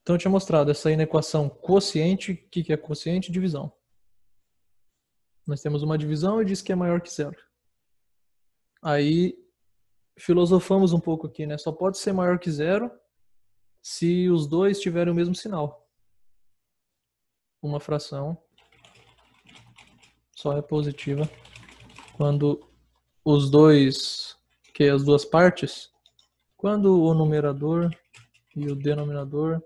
Então eu tinha mostrado essa inequação quociente. O que é quociente? Divisão. Nós temos uma divisão e diz que é maior que zero. Aí filosofamos um pouco aqui, né? Só pode ser maior que zero se os dois tiverem o mesmo sinal. Uma fração só é positiva quando os dois, que é as duas partes, quando o numerador e o denominador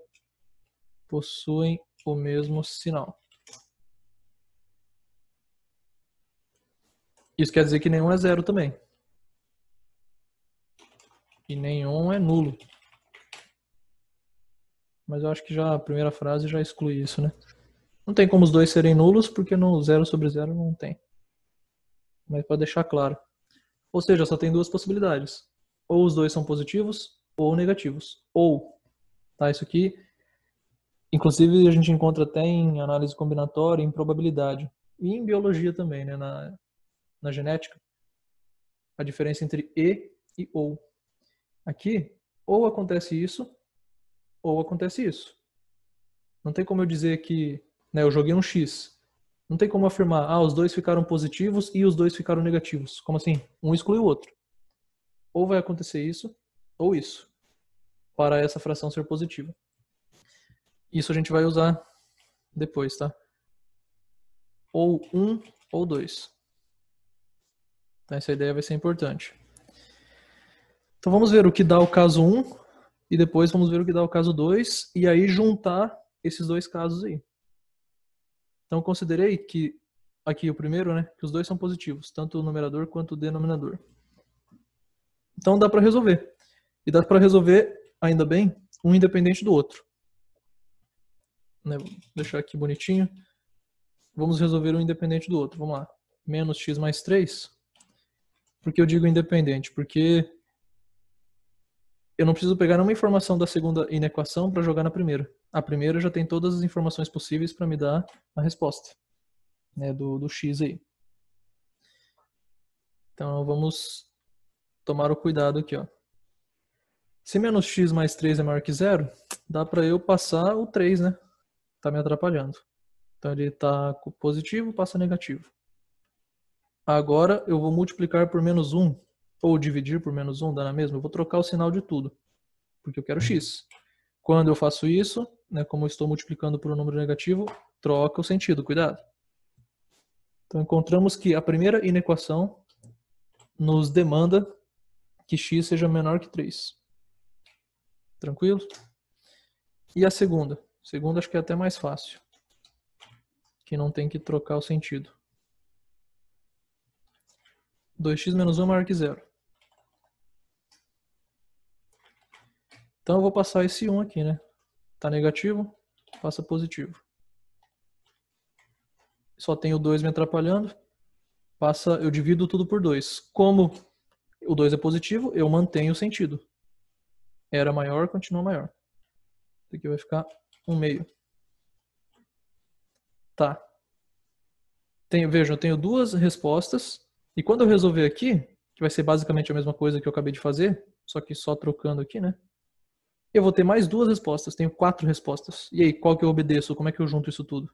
possuem o mesmo sinal. Isso quer dizer que nenhum é zero também. E nenhum é nulo. Mas eu acho que já a primeira frase já exclui isso, né? Não tem como os dois serem nulos, porque no zero sobre zero não tem. Mas para deixar claro. Ou seja, só tem duas possibilidades. Ou os dois são positivos, ou negativos. Ou, tá? Isso aqui, inclusive a gente encontra até em análise combinatória, em probabilidade. E em biologia também, né? Na genética. A diferença entre e ou. Aqui, ou acontece isso, ou acontece isso. Não tem como eu dizer que, né, eu joguei um X. Não tem como afirmar, os dois ficaram positivos e os dois ficaram negativos. Como assim? Um exclui o outro. Ou vai acontecer isso, ou isso, para essa fração ser positiva. Isso a gente vai usar depois, tá? Ou um ou dois. Então essa ideia vai ser importante. Então vamos ver o que dá o caso 1 e depois vamos ver o que dá o caso 2 e aí juntar esses dois casos aí. Então considerei que aqui o primeiro, né, que os dois são positivos, tanto o numerador quanto o denominador. Então dá para resolver. E dá para resolver, ainda bem, um independente do outro. Né? Vou deixar aqui bonitinho. Vamos resolver um independente do outro. Vamos lá. Menos x mais 3. Por que eu digo independente? Porque eu não preciso pegar nenhuma informação da segunda inequação para jogar na primeira. A primeira já tem todas as informações possíveis para me dar a resposta, né, do x aí. Então vamos tomar o cuidado aqui, ó. Se menos x mais 3 é maior que zero, dá para eu passar o 3, né? Tá me atrapalhando. Então ele está positivo, passa negativo. Agora eu vou multiplicar por menos 1, ou dividir por menos 1, dá na mesma. Eu vou trocar o sinal de tudo, porque eu quero x. Quando eu faço isso, né, como eu estou multiplicando por um número negativo, troca o sentido, cuidado. Então encontramos que a primeira inequação nos demanda que x seja menor que 3. Tranquilo? E a segunda? A segunda acho que é até mais fácil, que não tem que trocar o sentido. 2x menos 1 é maior que zero. Então eu vou passar esse 1 aqui, né? Tá negativo, passa positivo. Só tem o 2 me atrapalhando. Eu divido tudo por 2. Como o 2 é positivo, eu mantenho o sentido. Era maior, continua maior. Isso aqui vai ficar 1/2. Tá. Vejam, eu tenho duas respostas. E quando eu resolver aqui, que vai ser basicamente a mesma coisa que eu acabei de fazer, só que só trocando aqui, né? Eu vou ter mais duas respostas. Tenho 4 respostas. E aí, qual que eu obedeço? Como é que eu junto isso tudo?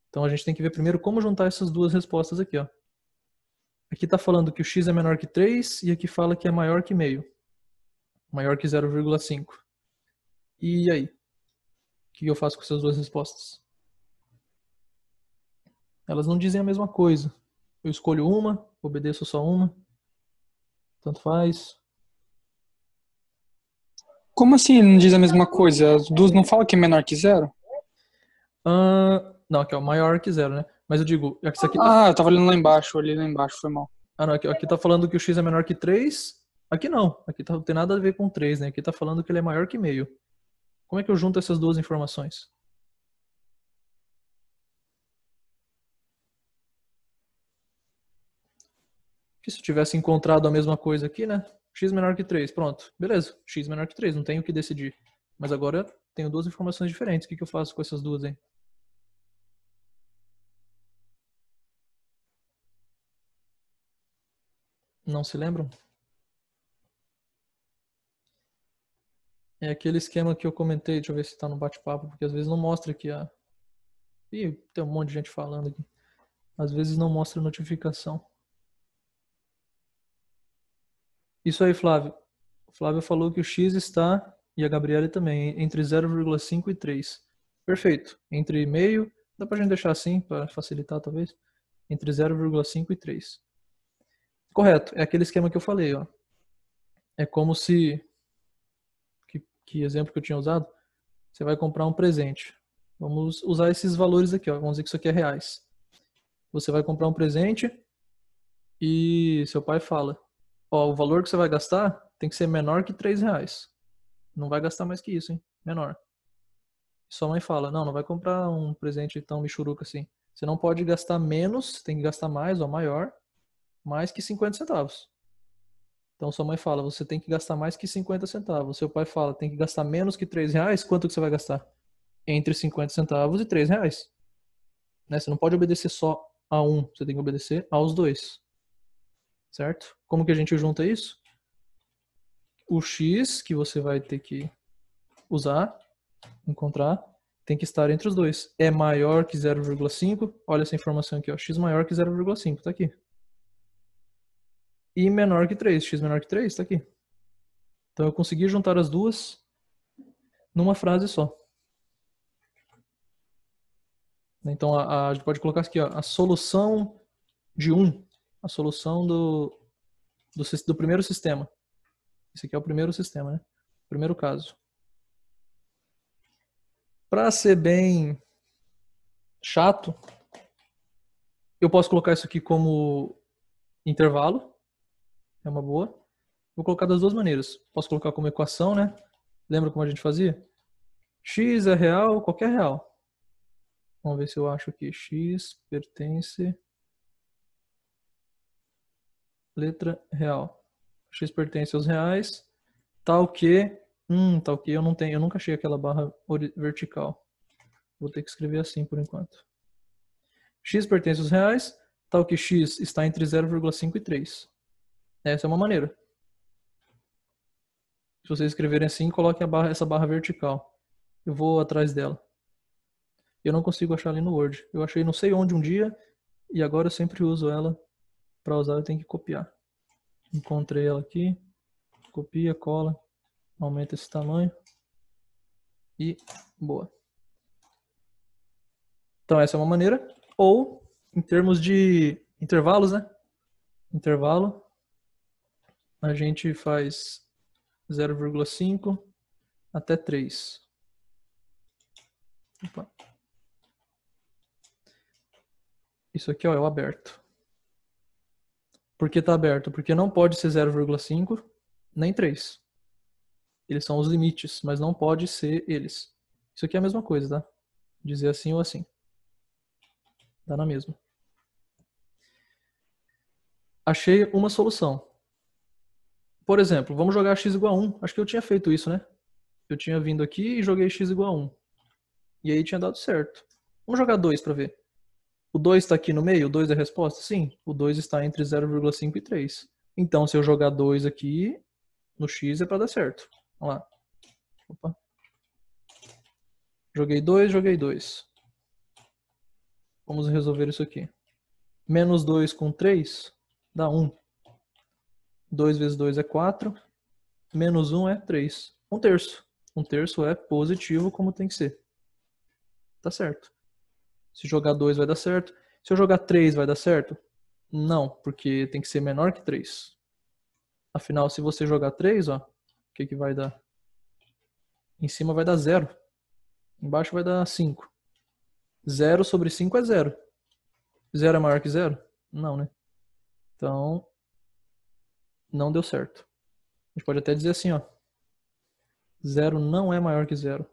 Então a gente tem que ver primeiro como juntar essas duas respostas aqui, ó. Aqui está falando que o x é menor que 3 e aqui fala que é maior que meio. Maior que 0,5. E aí? O que eu faço com essas duas respostas? Elas não dizem a mesma coisa. Eu escolho uma, obedeço só uma. Tanto faz. Como assim não diz a mesma coisa? As duas não falam que é menor que zero? Não, aqui é o maior que zero, né? Mas eu digo, isso aqui tá. Ah, eu tava olhando lá embaixo, foi mal. Não, aqui tá falando que o x é menor que 3. Aqui não. Aqui não tem nada a ver com 3, né? Aqui tá falando que ele é maior que meio. Como é que eu junto essas duas informações? Que se eu tivesse encontrado a mesma coisa aqui, né? X menor que 3, pronto. Beleza, x menor que 3, não tenho o que decidir. Mas agora eu tenho duas informações diferentes. O que eu faço com essas duas aí? Não se lembram? É aquele esquema que eu comentei, deixa eu ver se tá no bate-papo, porque às vezes não mostra aqui a... Ih, tem um monte de gente falando aqui. Às vezes não mostra a notificação. Isso aí, Flávio. O Flávio falou que o X está, e a Gabriele também, entre 0,5 e 3. Perfeito. Entre meio, dá pra gente deixar assim, para facilitar talvez. Entre 0,5 e 3. Correto. É aquele esquema que eu falei, ó. É como se... Que exemplo que eu tinha usado? Você vai comprar um presente. Vamos usar esses valores aqui, ó. Vamos dizer que isso aqui é reais. Você vai comprar um presente e seu pai fala: ó, o valor que você vai gastar tem que ser menor que R$3. Não vai gastar mais que isso, hein? Menor. Sua mãe fala: não, não vai comprar um presente tão michuruca assim. Você não pode gastar menos, tem que gastar mais ou maior, mais que 50 centavos. Então sua mãe fala: você tem que gastar mais que 50 centavos. Seu pai fala: tem que gastar menos que R$3. Quanto que você vai gastar? Entre 50 centavos e R$3. Né? Você não pode obedecer só a um, você tem que obedecer aos dois. Certo? Como que a gente junta isso? O X que você vai ter que usar, encontrar, tem que estar entre os dois. É maior que 0,5. Olha essa informação aqui, ó. X maior que 0,5, tá aqui. E menor que 3. X menor que 3, tá aqui. Então eu consegui juntar as duas numa frase só. Então a gente pode colocar aqui, ó, a solução de 1. A solução do primeiro sistema. Esse aqui é o primeiro sistema, né? Primeiro caso. Para ser bem chato, eu posso colocar isso aqui como intervalo. É uma boa. Vou colocar das duas maneiras. Posso colocar como equação, né? Lembra como a gente fazia? X é real, qualquer real. Vamos ver se eu acho aqui. X pertence... Letra real. X pertence aos reais. Tal que... tal que eu não tenho. Eu nunca achei aquela barra vertical. Vou ter que escrever assim por enquanto. X pertence aos reais. Tal que X está entre 0,5 e 3. Essa é uma maneira. Se vocês escreverem assim, coloque essa barra vertical. Eu vou atrás dela. Eu não consigo achar ali no Word. Eu achei não sei onde um dia e agora eu sempre uso ela. Para usar eu tenho que copiar. Encontrei ela aqui. Copia, cola. Aumenta esse tamanho. E boa. Então essa é uma maneira. Ou, em termos de intervalos, né? Intervalo. A gente faz 0,5 até 3. Opa. Isso aqui ó, é o aberto. Por que está aberto? Porque não pode ser 0,5 nem 3. Eles são os limites, mas não pode ser eles. Isso aqui é a mesma coisa, tá? Dizer assim ou assim. Dá na mesma. Achei uma solução. Por exemplo, vamos jogar x igual a 1. Acho que eu tinha feito isso, né? Eu tinha vindo aqui e joguei x igual a 1. E aí tinha dado certo. Vamos jogar 2 para ver. O 2 está aqui no meio? O 2 é a resposta? Sim. O 2 está entre 0,5 e 3. Então, se eu jogar 2 aqui, no x é para dar certo. Vamos lá. Opa. Joguei 2, joguei 2. Vamos resolver isso aqui. Menos 2 com 3 dá 1. 2 vezes 2 é 4. Menos 1 é 3. 1/3. 1/3 é positivo como tem que ser. Tá certo. Se jogar 2 vai dar certo. Se eu jogar 3 vai dar certo? Não, porque tem que ser menor que 3. Afinal, se você jogar 3, ó, o que vai dar? Em cima vai dar 0. Embaixo vai dar 5. 0 sobre 5 é 0. 0 é maior que 0? Não, né? Então, não deu certo. A gente pode até dizer assim, ó. 0 não é maior que 0.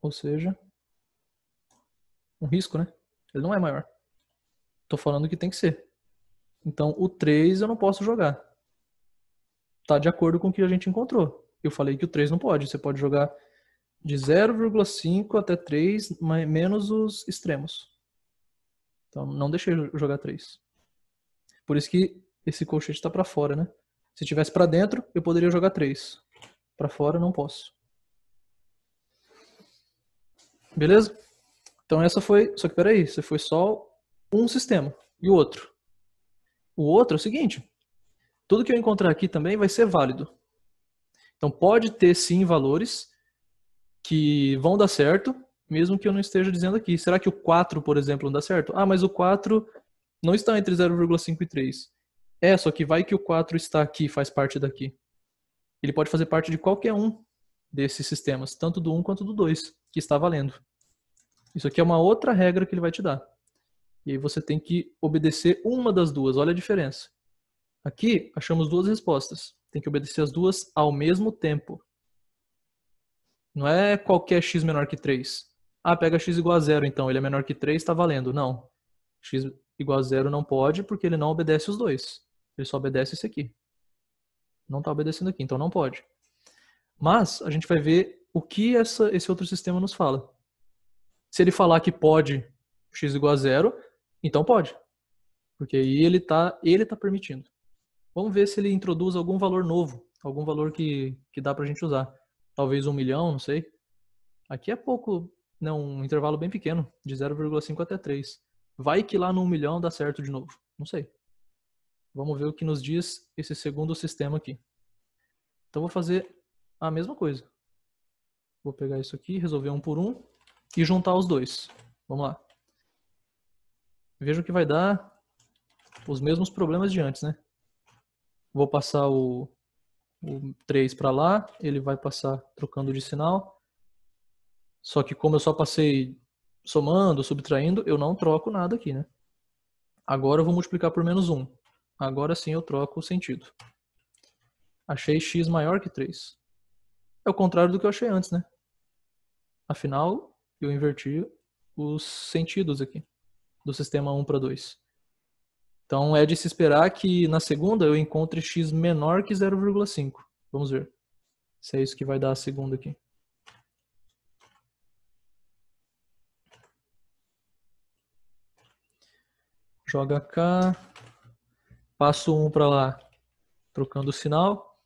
Ou seja, um risco, né? Ele não é maior. Tô falando que tem que ser. Então, o 3 eu não posso jogar. Tá de acordo com o que a gente encontrou. Eu falei que o 3 não pode. Você pode jogar de 0,5 até 3, menos os extremos. Então, não deixei jogar 3. Por isso que esse colchete está para fora, né? Se tivesse para dentro, eu poderia jogar 3. Para fora não posso. Beleza? Então essa foi... Só que peraí, você foi só um sistema. E o outro? O outro é o seguinte. Tudo que eu encontrar aqui também vai ser válido. Então pode ter sim valores que vão dar certo, mesmo que eu não esteja dizendo aqui. Será que o 4, por exemplo, não dá certo? Ah, mas o 4 não está entre 0,5 e 3. Só que vai que o 4 está aqui, faz parte daqui. Ele pode fazer parte de qualquer um desses sistemas, tanto do 1 quanto do 2, que está valendo. Isso aqui é uma outra regra que ele vai te dar. E aí você tem que obedecer uma das duas. Olha a diferença. Aqui, achamos duas respostas. Tem que obedecer as duas ao mesmo tempo. Não é qualquer x menor que 3. Ah, pega x igual a 0, então. Ele é menor que 3, está valendo. Não. X igual a 0 não pode, porque ele não obedece os dois. Ele só obedece esse aqui. Não está obedecendo aqui, então não pode. Mas a gente vai ver o que esse outro sistema nos fala. Se ele falar que pode x igual a 0, então pode. Porque aí ele tá permitindo. Vamos ver se ele introduz algum valor novo. Algum valor que dá pra gente usar. Talvez 1 milhão, não sei. Aqui é pouco, né, um intervalo bem pequeno, de 0,5 até 3. Vai que lá no 1 milhão dá certo de novo. Não sei. Vamos ver o que nos diz esse segundo sistema aqui. Então vou fazer a mesma coisa. Vou pegar isso aqui, resolver um por um e juntar os dois. Vamos lá. Veja o que vai dar os mesmos problemas de antes, né? Vou passar o 3 para lá, ele vai passar trocando de sinal. Só que como eu só passei somando, subtraindo, eu não troco nada aqui, né? Agora eu vou multiplicar por menos 1. Agora sim eu troco o sentido. Achei x maior que 3. É o contrário do que eu achei antes, né? Afinal, eu inverti os sentidos aqui, do sistema 1 para 2. Então é de se esperar que na segunda eu encontre x menor que 0,5. Vamos ver se é isso que vai dar a segunda aqui. Joga cá. Passo 1 para lá, trocando o sinal.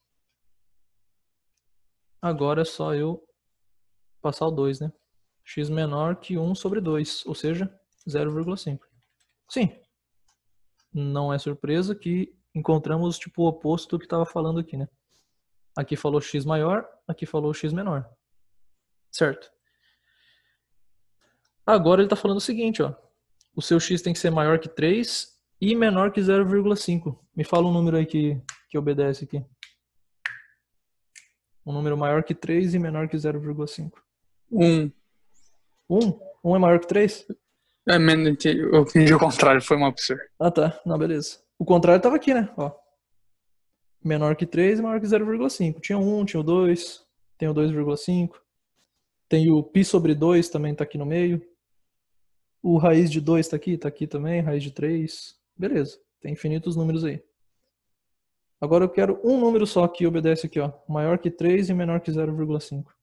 Agora é só eu passar o 2, né? X menor que 1 sobre 2, ou seja, 0,5. Sim. Não é surpresa que encontramos tipo o oposto do que estava falando aqui, né? Aqui falou x maior, aqui falou x menor. Certo. Agora ele está falando o seguinte, ó. O seu x tem que ser maior que 3 e menor que 0,5. Me fala um número aí que obedece aqui. Um número maior que 3 e menor que 0,5. 1. 1? 1 é maior que 3? Eu entendi o contrário, foi uma pessoa. Ah, tá. Não, beleza. O contrário estava aqui, né? Ó. Menor que 3 e maior que 0,5. Tinha 1, tinha o 2, tem o 2,5. Tem o π sobre 2 também tá aqui no meio. O raiz de 2 tá aqui também, raiz de 3. Beleza, tem infinitos números aí. Agora eu quero um número só que obedece aqui, ó. Maior que 3 e menor que 0,5.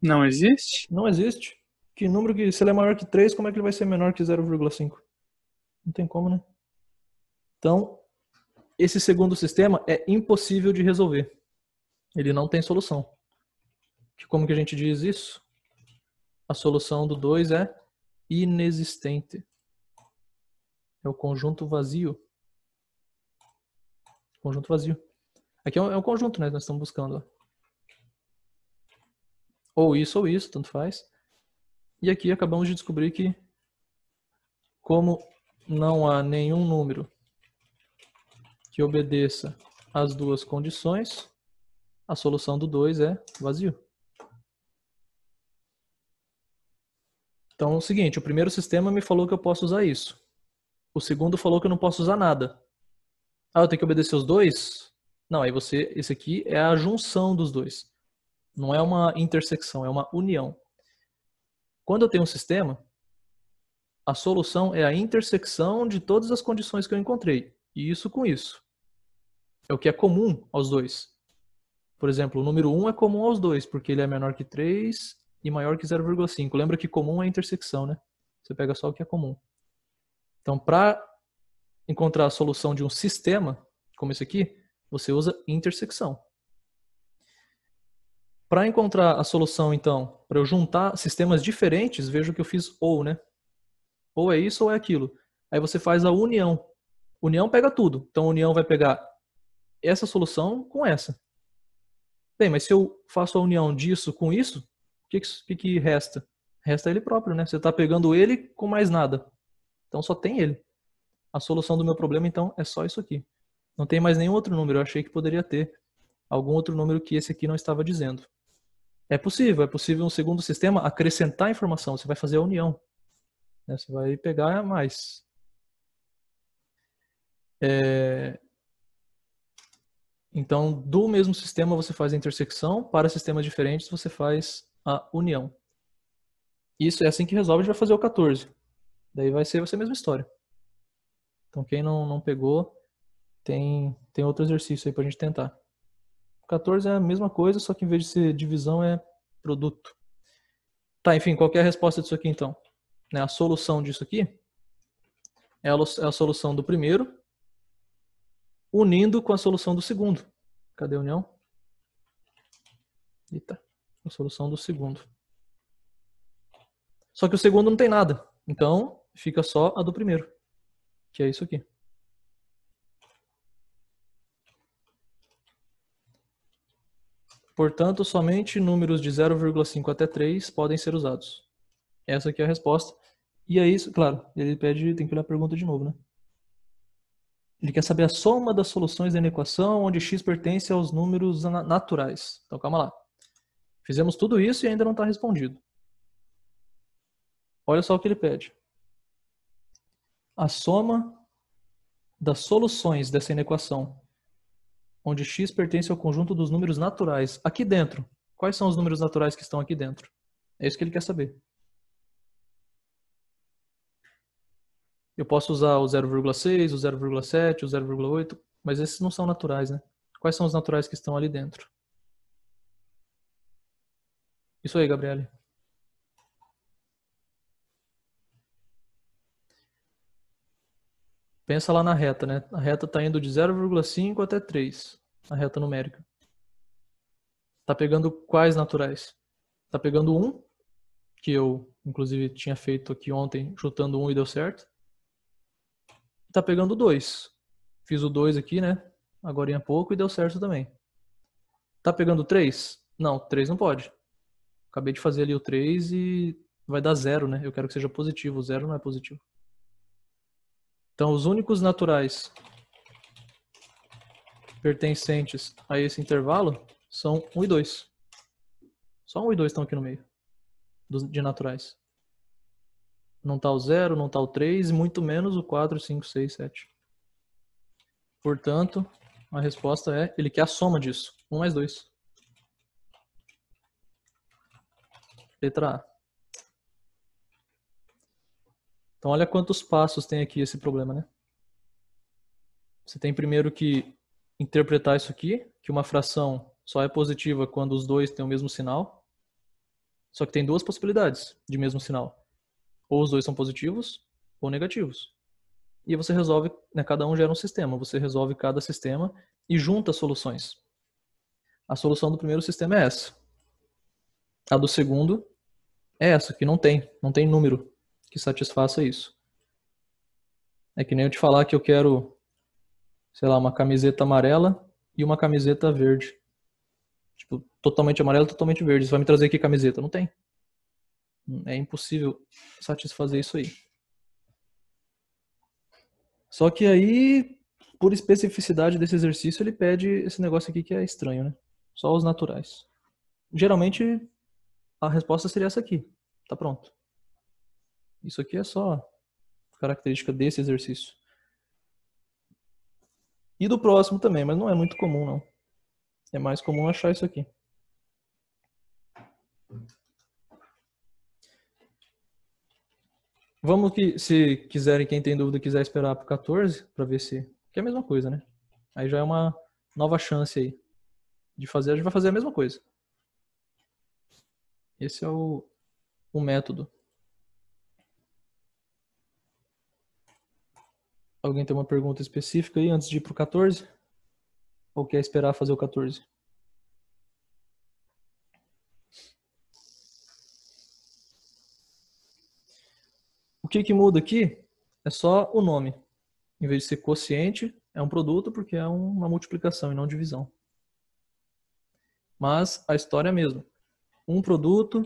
Não existe? Não existe. Que número que, se ele é maior que 3, como é que ele vai ser menor que 0,5? Não tem como, né? Então, esse segundo sistema é impossível de resolver. Ele não tem solução. Como que a gente diz isso? A solução do 2 é inexistente. É o conjunto vazio. Conjunto vazio. Aqui é um conjunto, né? Nós estamos buscando. Ó. Ou isso, tanto faz. E aqui acabamos de descobrir que, como não há nenhum número que obedeça às duas condições, a solução do 2 é vazio. Então é o seguinte, o primeiro sistema me falou que eu posso usar isso. O segundo falou que eu não posso usar nada. Ah, eu tenho que obedecer os dois? Não, aí esse aqui é a junção dos dois. Não é uma intersecção, é uma união. Quando eu tenho um sistema, a solução é a intersecção de todas as condições que eu encontrei. E isso com isso. É o que é comum aos dois. Por exemplo, o número 1 é comum aos dois, porque ele é menor que 3 e maior que 0,5. Lembra que comum é intersecção, né? Você pega só o que é comum. Então, para encontrar a solução de um sistema, como esse aqui, você usa intersecção. Para encontrar a solução, então, para eu juntar sistemas diferentes, vejo que eu fiz ou, né? Ou é isso ou é aquilo. Aí você faz a união. União pega tudo. Então, a união vai pegar essa solução com essa. Bem, mas se eu faço a união disso com isso, o que resta? Resta ele próprio, né? Você está pegando ele com mais nada. Então, só tem ele. A solução do meu problema, então, é só isso aqui. Não tem mais nenhum outro número. Eu achei que poderia ter algum outro número que esse aqui não estava dizendo. É possível um segundo sistema acrescentar informação. Você vai fazer a união, né? Você vai pegar mais. Então, do mesmo sistema você faz a intersecção, para sistemas diferentes você faz a união. Isso é assim que resolve, a gente vai fazer o 14. Daí vai ser a mesma história. Então, quem não pegou, tem outro exercício aí pra gente tentar. O 14 é a mesma coisa, só que em vez de ser divisão é produto. Tá, enfim, qual que é a resposta disso aqui então? Né, a solução disso aqui é a solução do primeiro unindo com a solução do segundo. Cadê a união? Eita, a solução do segundo. Só que o segundo não tem nada. Então, fica só a do primeiro, que é isso aqui. Portanto, somente números de 0,5 até 3 podem ser usados. Essa aqui é a resposta. E é isso, claro, ele pede, tem que olhar a pergunta de novo, né? Ele quer saber a soma das soluções da equação onde x pertence aos números naturais. Então, calma lá. Fizemos tudo isso e ainda não está respondido. Olha só o que ele pede. A soma das soluções dessa inequação onde x pertence ao conjunto dos números naturais. Aqui dentro, quais são os números naturais que estão aqui dentro? É isso que ele quer saber. Eu posso usar o 0,6, o 0,7, o 0,8, mas esses não são naturais, né? Quais são os naturais que estão ali dentro? Isso aí, Gabriele. Pensa lá na reta, né? A reta está indo de 0,5 até 3, a reta numérica. Tá pegando quais naturais? Tá pegando 1, que eu, inclusive, tinha feito aqui ontem, chutando 1 e deu certo. Tá pegando 2. Fiz o 2 aqui, né? Agora em pouco e deu certo também. Tá pegando 3? Não, 3 não pode. Acabei de fazer ali o 3 e vai dar 0, né? Eu quero que seja positivo. O 0 não é positivo. Então, os únicos naturais pertencentes a esse intervalo são 1 e 2. Só 1 e 2 estão aqui no meio de naturais. Não está o 0, não está o 3, muito menos o 4, 5, 6, 7. Portanto, a resposta é, ele quer a soma disso. 1 mais 2. Letra A. Então, olha quantos passos tem aqui esse problema, né? Você tem primeiro que interpretar isso aqui, que uma fração só é positiva quando os dois têm o mesmo sinal. Só que tem duas possibilidades de mesmo sinal. Ou os dois são positivos ou negativos. E você resolve, né, cada um gera um sistema. Você resolve cada sistema e junta soluções. A solução do primeiro sistema é essa. A do segundo é essa, que não tem número que satisfaça isso. É que nem eu te falar que eu quero, sei lá, uma camiseta amarela e uma camiseta verde. Tipo, totalmente amarela, totalmente verde. Você vai me trazer aqui camiseta? Não tem. É impossível satisfazer isso aí. Só que aí, por especificidade desse exercício, ele pede esse negócio aqui que é estranho, né? Só os naturais. Geralmente, a resposta seria essa aqui. Tá pronto. Isso aqui é só característica desse exercício. E do próximo também, mas não é muito comum, não. É mais comum achar isso aqui. Vamos que, se quiserem, quem tem dúvida, quiser esperar pro 14, para ver se... Que é a mesma coisa, né? Aí já é uma nova chance aí de fazer. A gente vai fazer a mesma coisa. Esse é o método. Alguém tem uma pergunta específica aí antes de ir pro 14? Ou quer esperar fazer o 14? O que muda aqui é só o nome. Em vez de ser quociente, é um produto porque é uma multiplicação e não divisão. Mas a história é a mesma. Um produto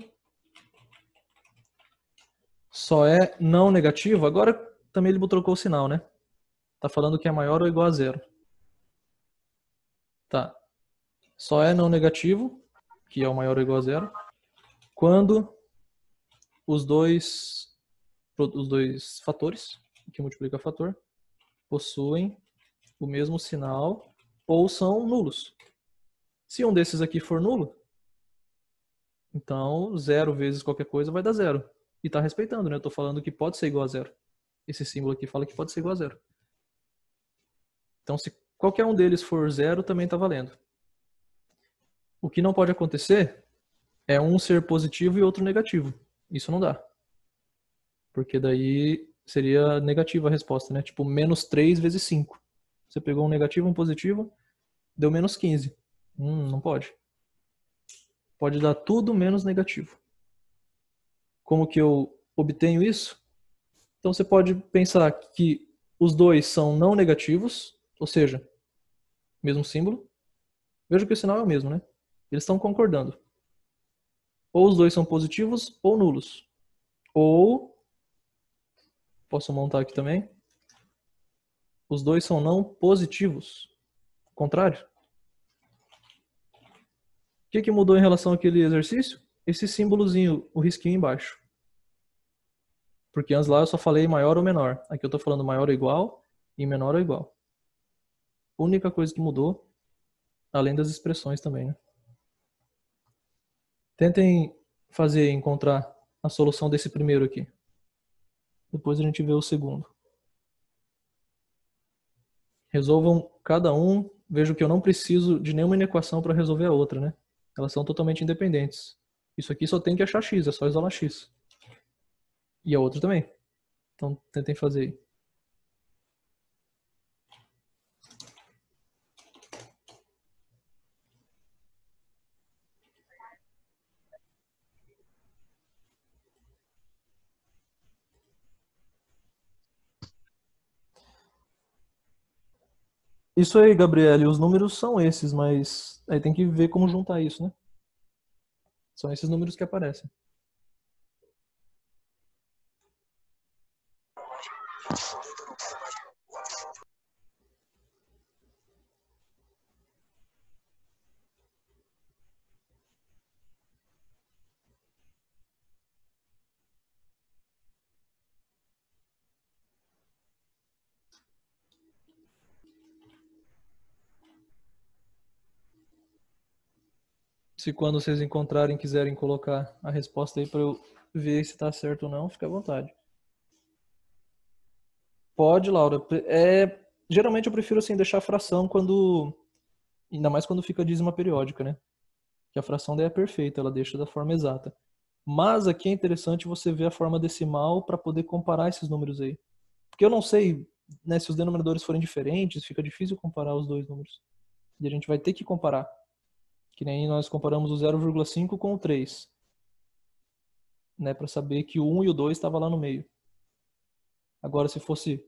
só é não negativo. Agora também ele trocou o sinal, né? Tá falando que é maior ou igual a zero. Tá. Só é não negativo, que é o maior ou igual a zero, quando os dois fatores, que multiplica fator, possuem o mesmo sinal ou são nulos. Se um desses aqui for nulo, então zero vezes qualquer coisa vai dar zero. E está respeitando, né? Eu estou falando que pode ser igual a zero. Esse símbolo aqui fala que pode ser igual a zero. Então, se qualquer um deles for zero, também está valendo. O que não pode acontecer é um ser positivo e outro negativo. Isso não dá. Porque daí seria negativa a resposta, né? Tipo, menos 3 vezes 5. Você pegou um negativo e um positivo, deu menos 15. Não pode. Pode dar tudo menos negativo. Como que eu obtenho isso? Então você pode pensar que os dois são não negativos, ou seja, mesmo símbolo. Veja que o sinal é o mesmo, né? Eles estão concordando. Ou os dois são positivos ou nulos. Ou, posso montar aqui também, os dois são não positivos. Contrário. O que mudou em relação àquele exercício? Esse símbolozinho, o risquinho embaixo. Porque antes lá eu só falei maior ou menor. Aqui eu estou falando maior ou igual e menor ou igual. A única coisa que mudou, além das expressões também, né? Tentem encontrar a solução desse primeiro aqui. Depois a gente vê o segundo. Resolvam cada um. Vejo que eu não preciso de nenhuma inequação para resolver a outra, né? Elas são totalmente independentes. Isso aqui só tem que achar x, é só isolar x. E a outra também. Então tentem fazer aí. Isso aí, Gabriele, os números são esses, mas aí tem que ver como juntar isso, né? São esses números que aparecem. Se quando vocês encontrarem quiserem colocar a resposta aí para eu ver se está certo ou não, fica à vontade. Pode, Laura. Geralmente eu prefiro assim deixar a fração quando, ainda mais quando fica dízima periódica, né? Que a fração daí é perfeita, ela deixa da forma exata. Mas aqui é interessante você ver a forma decimal para poder comparar esses números aí. Porque eu não sei, né, se os denominadores forem diferentes, fica difícil comparar os dois números. E a gente vai ter que comparar. Que nem nós comparamos o 0,5 com o 3, né, para saber que o 1 e o 2 estavam lá no meio. Agora, se fosse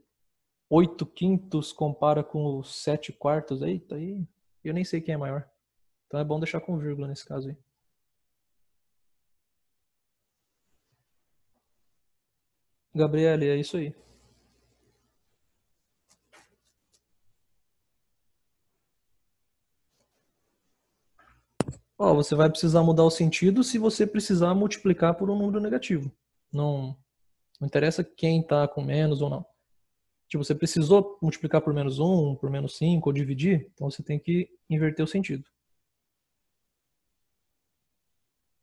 8 quintos compara com os 7 quartos, eita, aí eu nem sei quem é maior. Então é bom deixar com vírgula nesse caso aí. Gabriele, é isso aí. Ó, você vai precisar mudar o sentido se você precisar multiplicar por um número negativo. Não, não interessa quem está com menos ou não. Tipo, você precisou multiplicar por menos 1, por menos 5 ou dividir, então você tem que inverter o sentido.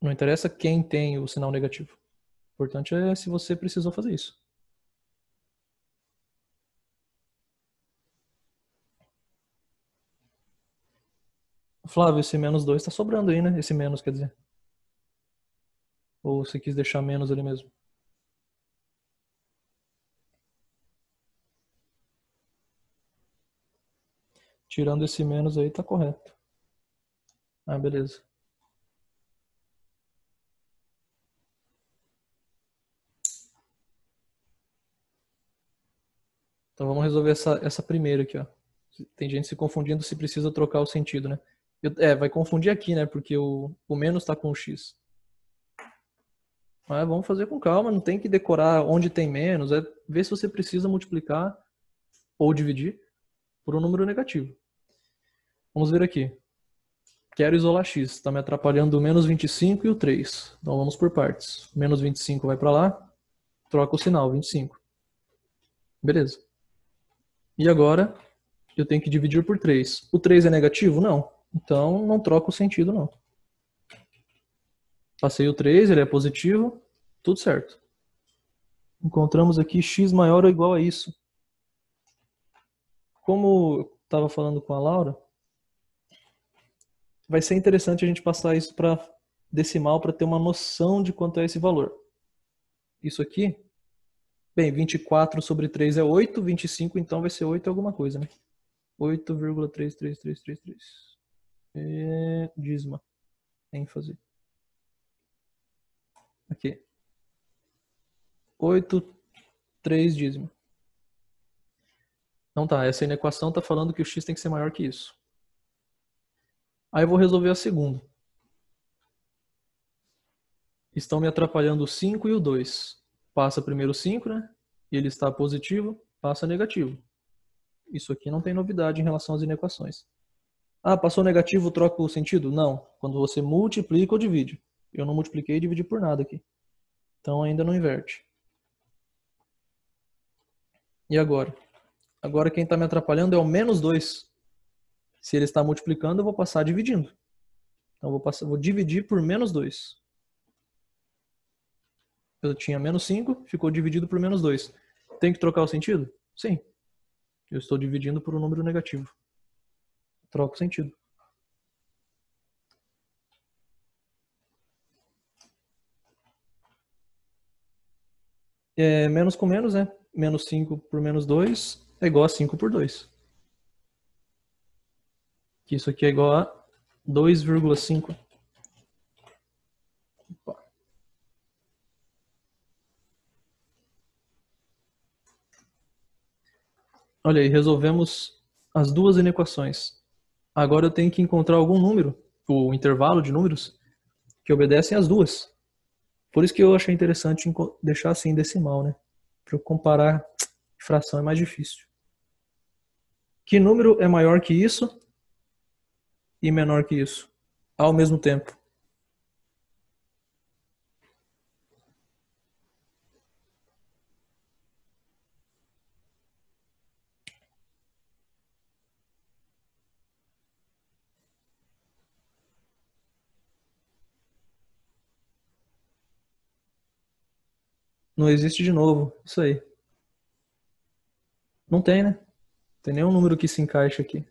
Não interessa quem tem o sinal negativo. O importante é se você precisou fazer isso. Flávio, esse menos 2 está sobrando aí, né? Esse menos, quer dizer. Ou você quis deixar menos ali mesmo? Tirando esse menos aí, tá correto. Ah, beleza. Então vamos resolver essa primeira aqui, ó. Tem gente se confundindo se precisa trocar o sentido, né? Vai confundir aqui, né? Porque o menos está com o x. Mas vamos fazer com calma, não tem que decorar onde tem menos. É ver se você precisa multiplicar ou dividir por um número negativo. Vamos ver aqui. Quero isolar x. Está me atrapalhando o menos 25 e o 3. Então vamos por partes. Menos 25 vai para lá. Troca o sinal, 25. Beleza. E agora eu tenho que dividir por 3. O 3 é negativo? Não. Então não troca o sentido, não. Passei o 3, ele é positivo. Tudo certo. Encontramos aqui x maior ou igual a isso. Como eu estava falando com a Laura, vai ser interessante a gente passar isso para decimal para ter uma noção de quanto é esse valor. Isso aqui, bem, 24 sobre 3 é 8, 25 então vai ser 8 alguma coisa, né? 8,33333. Dízima. ênfase. Aqui. 8, 3 dízima. Então tá, essa inequação está falando que o x tem que ser maior que isso. Aí eu vou resolver a segunda. Estão me atrapalhando o 5 e o 2. Passa primeiro o 5, né? E ele está positivo, passa negativo. Isso aqui não tem novidade em relação às inequações. Ah, passou negativo, troca o sentido? Não. Quando você multiplica ou divide. Eu não multipliquei e dividi por nada aqui. Então ainda não inverte. E agora? Agora quem está me atrapalhando é o menos 2. Se ele está multiplicando, eu vou passar dividindo. Então vou dividir por menos 2. Eu tinha menos 5, ficou dividido por menos 2. Tem que trocar o sentido? Sim. Eu estou dividindo por um número negativo. Troco o sentido. Menos com menos, né? Menos 5 por menos 2 é igual a 5 por 2. Que isso aqui é igual a 2,5. Olha aí, resolvemos as duas inequações. Agora eu tenho que encontrar algum número, o intervalo de números, que obedecem às duas. Por isso que eu achei interessante deixar assim decimal, né? Para eu comparar, fração é mais difícil. Que número é maior que isso e menor que isso, ao mesmo tempo? Não existe de novo, isso aí. Não tem, né? Não tem nenhum número que se encaixe aqui.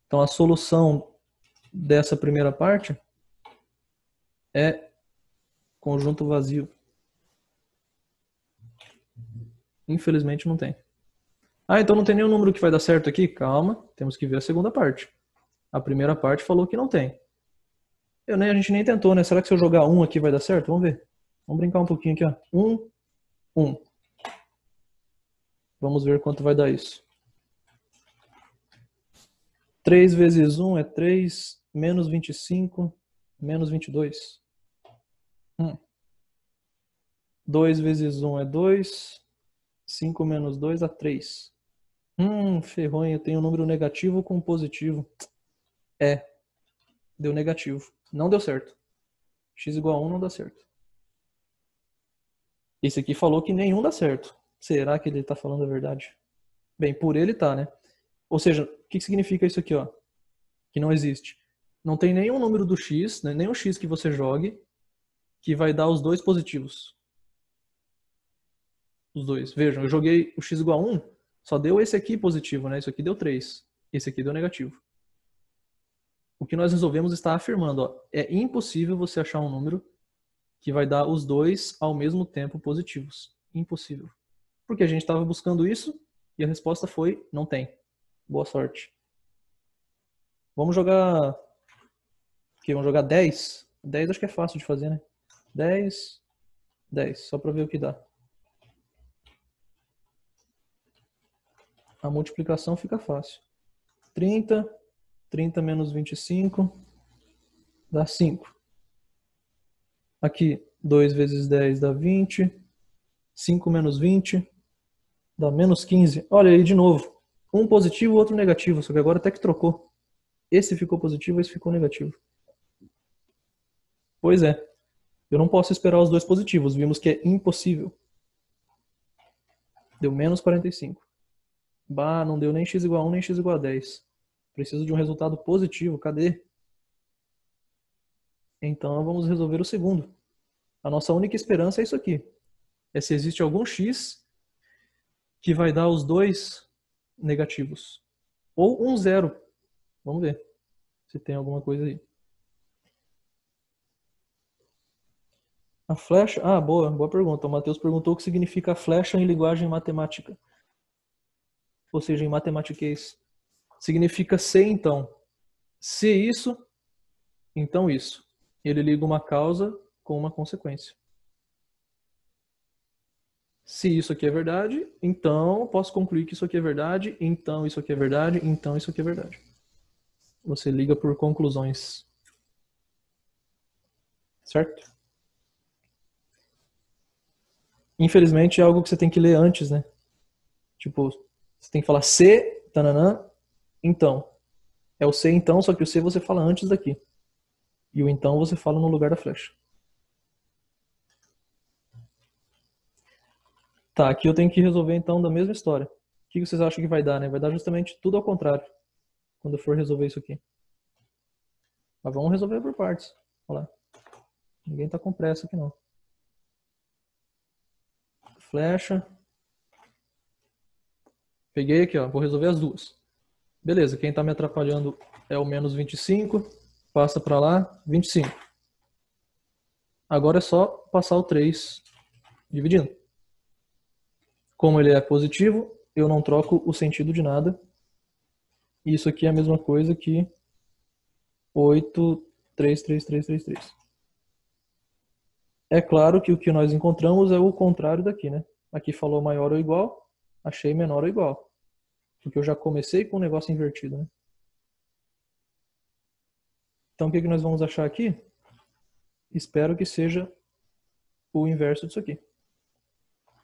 Então a solução dessa primeira parte é conjunto vazio. Infelizmente não tem. Ah, então não tem nenhum número que vai dar certo aqui? Calma, temos que ver a segunda parte. A primeira parte falou que não tem. A gente nem tentou, né? Será que se eu jogar 1 aqui vai dar certo? Vamos ver. Vamos brincar um pouquinho aqui, ó. 1, 1. Vamos ver quanto vai dar isso. 3 vezes 1 é 3, menos 25, menos 22. 2 vezes 1 é 2, 5 menos 2 dá 3. Ferrou, eu tenho um número negativo com positivo. Deu negativo. Não deu certo. X igual a 1 não dá certo. Esse aqui falou que nenhum dá certo. Será que ele está falando a verdade? Bem, por ele tá, né? Ou seja, o que significa isso aqui, ó? Que não existe. Não tem nenhum número do x, né? Nenhum x que você jogue que vai dar os dois positivos. Os dois. Vejam, eu joguei o x igual a 1, só deu esse aqui positivo, né? Isso aqui deu 3. Esse aqui deu negativo. O que nós resolvemos está afirmando, ó, é impossível você achar um número que vai dar os dois ao mesmo tempo positivos. Impossível. Porque a gente estava buscando isso e a resposta foi não tem. Boa sorte. Vamos jogar... Vamos jogar 10? 10 acho que é fácil de fazer, né? 10, 10, só para ver o que dá. A multiplicação fica fácil. 30, 30 menos 25 dá 5. Aqui, 2 vezes 10 dá 20. 5 menos 20 dá menos 15. Olha aí de novo. Um positivo, outro negativo. Só que agora até que trocou. Esse ficou positivo, esse ficou negativo. Pois é. Eu não posso esperar os dois positivos. Vimos que é impossível. Deu menos 45. Bah, não deu nem x igual a 1, nem x igual a 10. Preciso de um resultado positivo. Cadê? Então vamos resolver o segundo. A nossa única esperança é isso aqui. É se existe algum x que vai dar os dois negativos. Ou um zero. Vamos ver se tem alguma coisa aí. A flecha... Ah, boa pergunta. O Matheus perguntou o que significa flecha em linguagem matemática. Ou seja, em matematiquês. Significa se então. Se isso, então isso. Ele liga uma causa com uma consequência. Se isso aqui é verdade, então posso concluir que isso aqui é verdade, então isso aqui é verdade, então isso aqui é verdade. Você liga por conclusões. Certo? Infelizmente é algo que você tem que ler antes, né? Tipo, você tem que falar se, tananã, então. É o se então, só que o se você fala antes daqui. E o então você fala no lugar da flecha. Tá, aqui eu tenho que resolver então da mesma história. O que vocês acham que vai dar, né? Vai dar justamente tudo ao contrário. Quando eu for resolver isso aqui. Mas vamos resolver por partes. Olha lá. Ninguém tá com pressa aqui não. Flecha. Peguei aqui, ó. Vou resolver as duas. Beleza, quem tá me atrapalhando é o menos 25. Passa pra lá, 25. Agora é só passar o 3 dividindo. Como ele é positivo, eu não troco o sentido de nada. Isso aqui é a mesma coisa que 8, 3, 3, 3, 3, 3. É claro que o que nós encontramos é o contrário daqui, né? Aqui falou maior ou igual, achei menor ou igual. Porque eu já comecei com o negócio invertido, né? Então o que nós vamos achar aqui? Espero que seja o inverso disso aqui.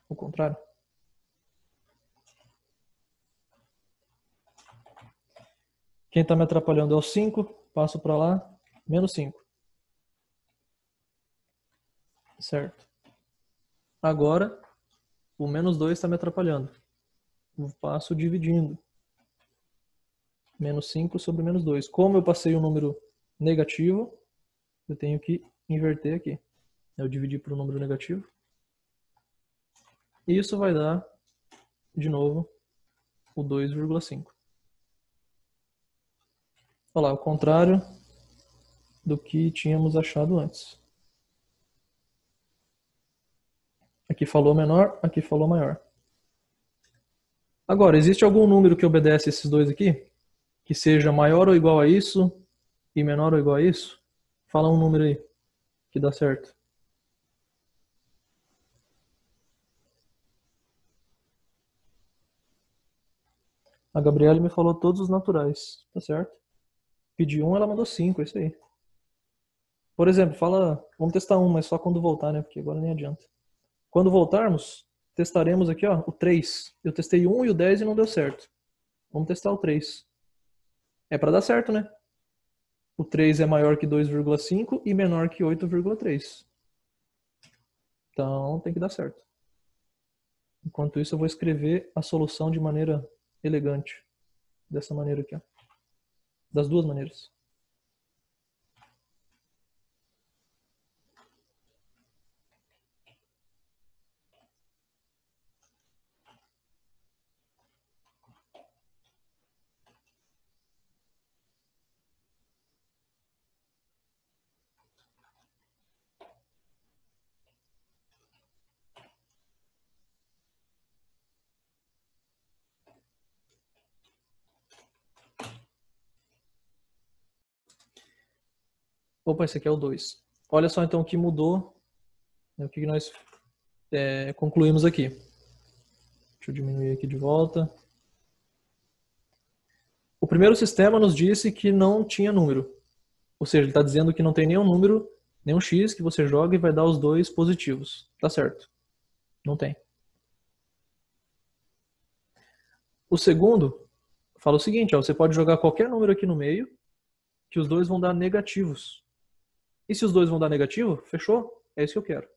O contrário. Quem está me atrapalhando é o 5. Passo para lá. Menos 5. Certo. Agora, o menos 2 está me atrapalhando. Eu passo dividindo. Menos 5 sobre menos 2. Como eu passei um número negativo, eu tenho que inverter aqui. Eu dividi por um número negativo. E isso vai dar, de novo, o 2,5. Olha lá, o contrário do que tínhamos achado antes. Aqui falou menor, aqui falou maior. Agora, existe algum número que obedece esses dois aqui? Que seja maior ou igual a isso e menor ou igual a isso? Fala um número aí que dá certo. A Gabriela me falou todos os naturais, tá certo? Pedi 1, ela mandou 5, é isso aí. Por exemplo, fala, vamos testar um, mas só quando voltar, né? Porque agora nem adianta. Quando voltarmos, testaremos aqui, ó, o 3. Eu testei o 1 e o 10 e não deu certo. Vamos testar o 3. É para dar certo, né? O 3 é maior que 2,5 e menor que 8,3. Então tem que dar certo. Enquanto isso, eu vou escrever a solução de maneira elegante. Dessa maneira aqui, ó. Das duas maneiras. Opa, esse aqui é o 2. Olha só então o que mudou, né, o que nós concluímos aqui. Deixa eu diminuir aqui de volta. primeiro sistema nos disse que não tinha número. Ou seja, ele está dizendo que não tem nenhum número, nenhum x que você joga e vai dar os dois positivos. Tá certo. Não tem. O segundo fala o seguinte, ó, você pode jogar qualquer número aqui no meio, que os dois vão dar negativos. E se os dois vão dar negativo, fechou? É isso que eu quero.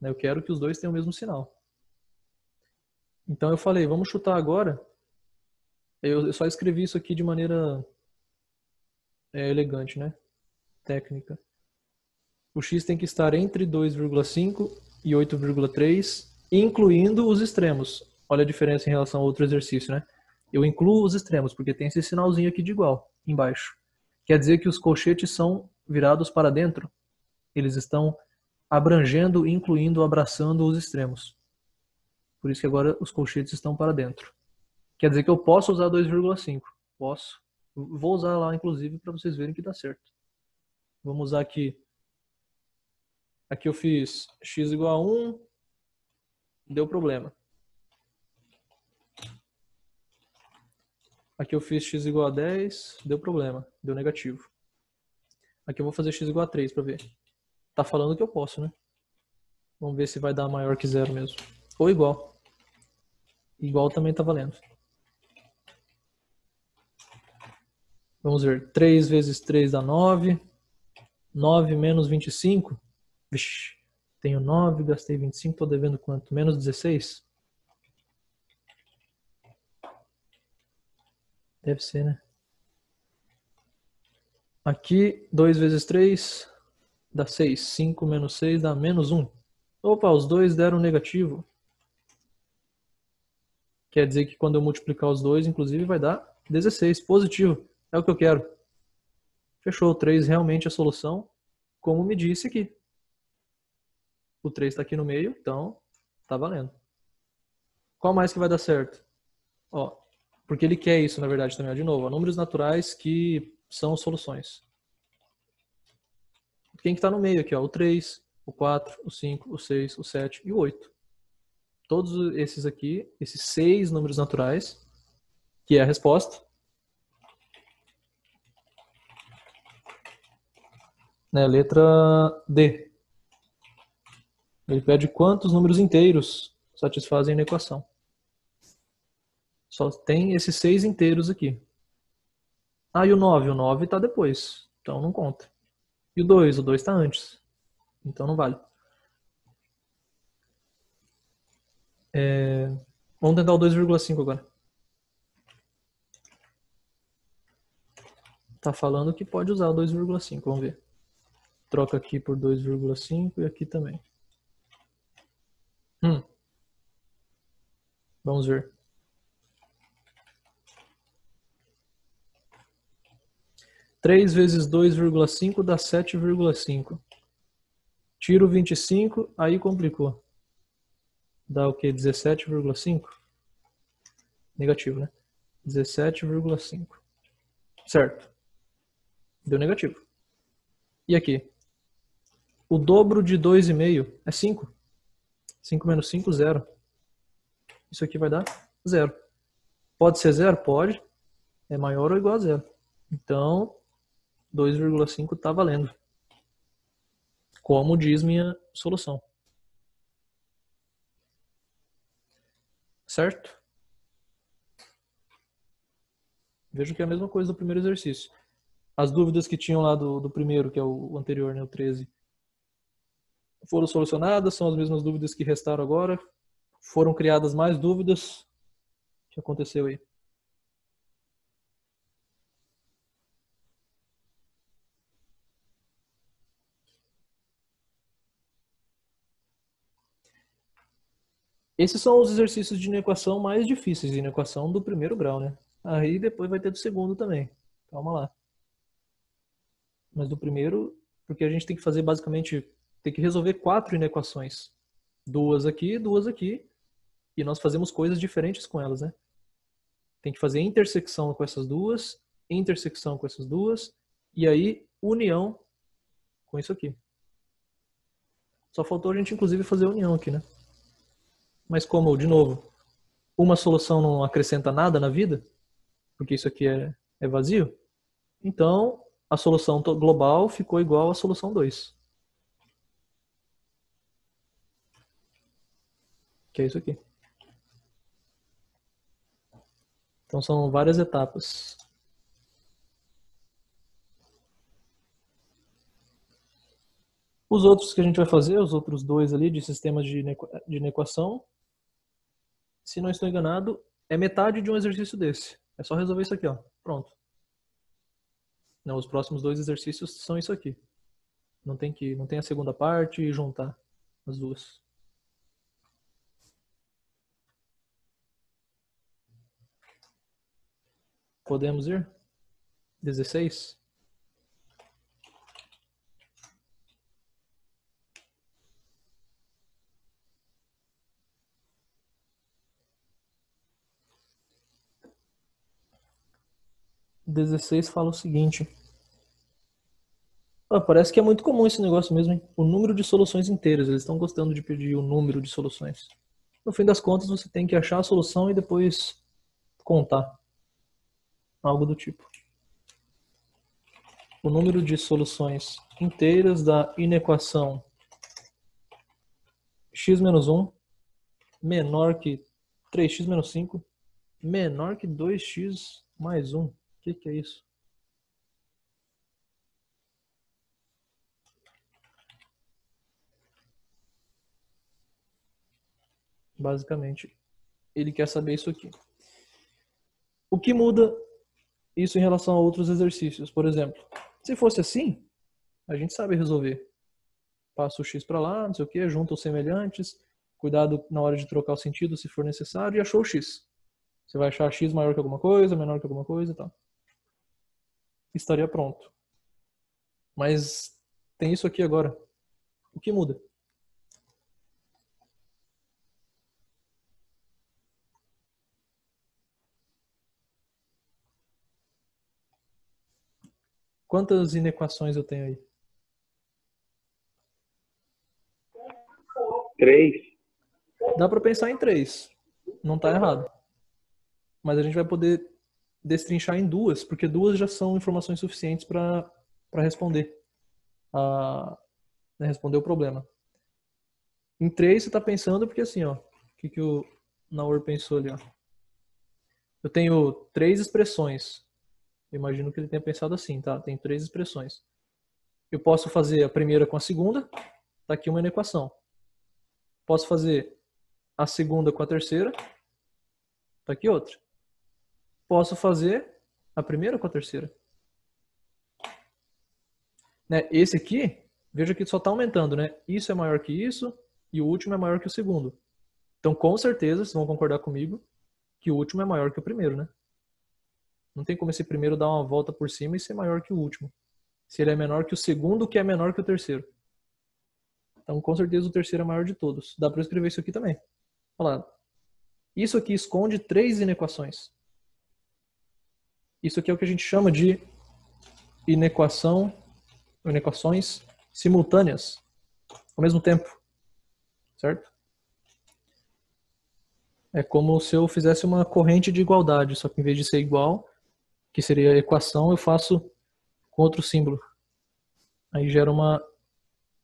Eu quero que os dois tenham o mesmo sinal. Então eu falei, vamos chutar agora. Eu só escrevi isso aqui de maneira elegante, né? Técnica. O x tem que estar entre 2,5 e 8,3, incluindo os extremos. Olha a diferença em relação ao outro exercício, né? Eu incluo os extremos, porque tem esse sinalzinho aqui de igual, embaixo. Quer dizer que os colchetes são virados para dentro. Eles estão abrangendo, incluindo, abraçando os extremos. Por isso que agora os colchetes estão para dentro. Quer dizer que eu posso usar 2,5. Posso. Vou usar lá, inclusive, para vocês verem que dá certo. Vamos usar aqui. Aqui eu fiz x igual a 1. Deu problema. Aqui eu fiz x igual a 10. Deu problema. Deu negativo. Aqui eu vou fazer x igual a 3 para ver. Tá falando que eu posso, né? Vamos ver se vai dar maior que 0 mesmo. Ou igual. Igual também tá valendo. Vamos ver. 3 vezes 3 dá 9. 9 menos 25. Vixe. Tenho 9, gastei 25. Tô devendo quanto? Menos 16? Deve ser, né? Aqui, 2 vezes 3 dá 6. 5 menos 6 dá menos 1. Opa, os dois deram negativo. Quer dizer que quando eu multiplicar os dois, inclusive, vai dar 16. Positivo. É o que eu quero. Fechou. 3 realmente é a solução, como me disse aqui. O 3 está aqui no meio, então tá valendo. Qual mais que vai dar certo? Ó, porque ele quer isso, na verdade, também. Ó, de novo, ó, números naturais que são soluções. Quem que está no meio aqui? Ó, o 3, o 4, o 5, o 6, o 7 e o 8. Todos esses aqui, esses 6 números naturais, que é a resposta. Né, letra D. Ele pede quantos números inteiros satisfazem a equação. Só tem esses 6 inteiros aqui. Ah, e o 9? O 9 está depois, então não conta. E o 2? O 2 está antes, então não vale. Vamos tentar o 2,5 agora. Tá falando que pode usar o 2,5, vamos ver. Troca aqui por 2,5 e aqui também. Vamos ver. Três vezes 2,5 dá 7,5. Tiro 25, aí complicou. Dá o quê? 17,5? Negativo, né? 17,5. Certo. Deu negativo. E aqui? O dobro de 2,5 é 5. 5 menos 5, 0. Isso aqui vai dar 0. Pode ser 0? Pode. É maior ou igual a 0. Então, 2,5 está valendo. Como diz minha solução. Certo? Vejo que é a mesma coisa do primeiro exercício. As dúvidas que tinham lá do primeiro, que é o anterior, né, o 13, foram solucionadas, são as mesmas dúvidas que restaram agora. Foram criadas mais dúvidas. O que aconteceu aí? Esses são os exercícios de inequação mais difíceis, inequação do primeiro grau, né? Aí depois vai ter do segundo também. Calma lá. Mas do primeiro, porque a gente tem que fazer basicamente, tem que resolver 4 inequações. 2 aqui, 2 aqui. E nós fazemos coisas diferentes com elas, né? Tem que fazer intersecção com essas duas, intersecção com essas duas, e aí união com isso aqui. Só faltou a gente, inclusive, fazer a união aqui, né? Mas como, de novo, uma solução não acrescenta nada na vida, porque isso aqui é vazio. Então, a solução global ficou igual à solução 2. Que é isso aqui. Então, são várias etapas. Os outros que a gente vai fazer, os outros dois ali de sistemas de inequação, se não estou enganado, é metade de um exercício desse. É só resolver isso aqui, ó. Pronto. Não, os próximos 2 exercícios são isso aqui. Não tem a segunda parte e juntar as duas. Podemos ir? 16? O 16 fala o seguinte. Parece que é muito comum esse negócio mesmo, hein? O número de soluções inteiras. Eles estão gostando de pedir o número de soluções. No fim das contas, você tem que achar a solução e depois contar. Algo do tipo. O número de soluções inteiras da inequação x menos 1 menor que 3x menos 5 menor que 2x mais 1. O que é isso? Basicamente, ele quer saber isso aqui. O que muda isso em relação a outros exercícios? Por exemplo, se fosse assim, a gente sabe resolver. Passa o x para lá, não sei o que, junta os semelhantes, cuidado na hora de trocar o sentido se for necessário, e achou o x. Você vai achar x maior que alguma coisa, menor que alguma coisa e tal. Estaria pronto. Mas tem isso aqui agora. O que muda? Quantas inequações eu tenho aí? 3. Dá para pensar em 3. Não está errado. Mas a gente vai poder destrinchar em 2, porque 2 já são informações suficientes para responder. Responder o problema. Em 3 você está pensando porque assim, ó, o que o Naor pensou ali, ó. Eu tenho 3 expressões. Eu imagino que ele tenha pensado assim, tá? Tem 3 expressões. Eu posso fazer a primeira com a segunda. Tá aqui uma inequação. Posso fazer a segunda com a terceira. Tá aqui outra. Posso fazer a primeira com a terceira. Né? Esse aqui, veja que só está aumentando, né? Isso é maior que isso e o último é maior que o segundo. Então, com certeza, vocês vão concordar comigo que o último é maior que o primeiro, né? Não tem como esse primeiro dar uma volta por cima e ser maior que o último. Se ele é menor que o segundo, que é menor que o terceiro. Então, com certeza, o terceiro é maior de todos. Dá para escrever isso aqui também. Olha lá. Isso aqui esconde 3 inequações. Isso aqui é o que a gente chama de inequações simultâneas ao mesmo tempo. Certo? É como se eu fizesse uma corrente de igualdade, só que em vez de ser igual, que seria a equação, eu faço com outro símbolo. Aí gera uma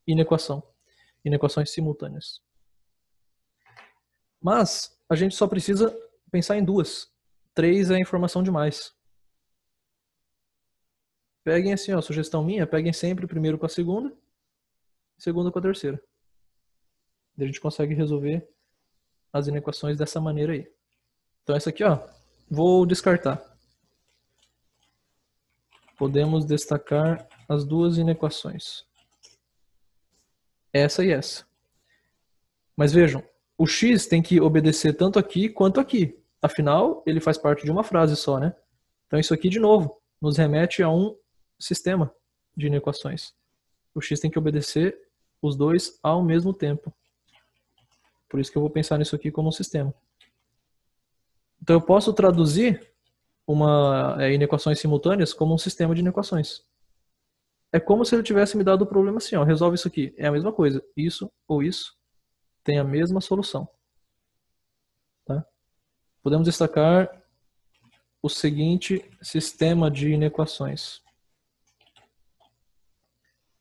inequação. Inequações simultâneas. Mas a gente só precisa pensar em 2. 3 é informação demais. Peguem assim, ó, sugestão minha, peguem sempre o primeiro com a segunda e segundo com a terceira. E a gente consegue resolver as inequações dessa maneira aí. Então essa aqui, ó, vou descartar. Podemos destacar as 2 inequações. Essa e essa. Mas vejam, o x tem que obedecer tanto aqui quanto aqui. Afinal, ele faz parte de uma frase só, né? Então isso aqui, de novo, nos remete a um sistema de inequações. O x tem que obedecer os 2 ao mesmo tempo. Por isso que eu vou pensar nisso aqui como um sistema. Então eu posso traduzir inequações simultâneas como um sistema de inequações. É como se ele tivesse me dado o problema assim, ó, resolve isso aqui. É a mesma coisa. Isso ou isso tem a mesma solução. Tá? Podemos destacar o seguinte sistema de inequações.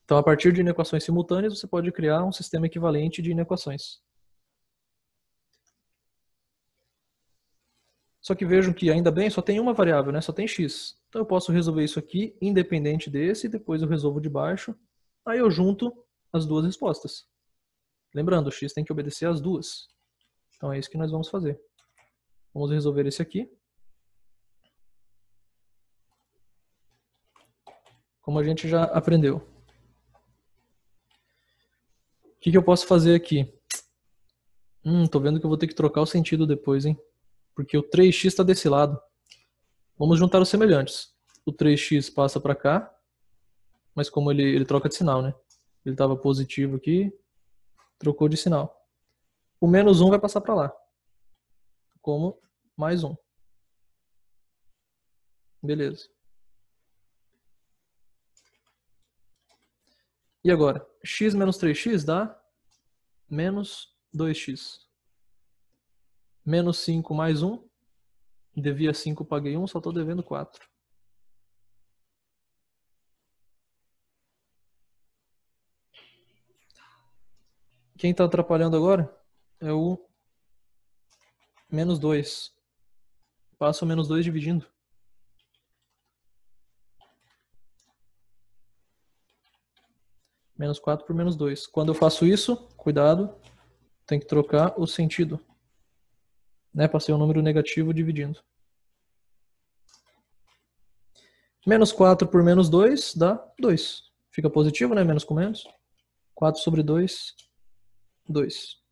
Então, a partir de inequações simultâneas, você pode criar um sistema equivalente de inequações. Só que vejam que, ainda bem, só tem uma variável, né? Só tem x. Então, eu posso resolver isso aqui independente desse, e depois eu resolvo de baixo. Aí eu junto as duas respostas. Lembrando, o x tem que obedecer às duas. Então, é isso que nós vamos fazer. Vamos resolver esse aqui. Como a gente já aprendeu. O que eu posso fazer aqui? Tô vendo que eu vou ter que trocar o sentido depois, hein? Porque o 3x está desse lado. Vamos juntar os semelhantes. O 3x passa para cá, mas como ele troca de sinal, né? Ele estava positivo aqui, trocou de sinal. O menos 1 vai passar para lá, como mais 1. Beleza. E agora? X menos 3x dá menos 2x. Menos 5 mais 1. Devia 5, paguei 1, só estou devendo 4. Quem está atrapalhando agora é o menos 2. Passa o menos 2 dividindo. Menos 4 por menos 2. Quando eu faço isso, cuidado, tem que trocar o sentido. Né? Passei um número negativo dividindo. Menos 4 por menos 2 dá 2. Fica positivo, né? Menos com menos. 4 sobre 2, 2.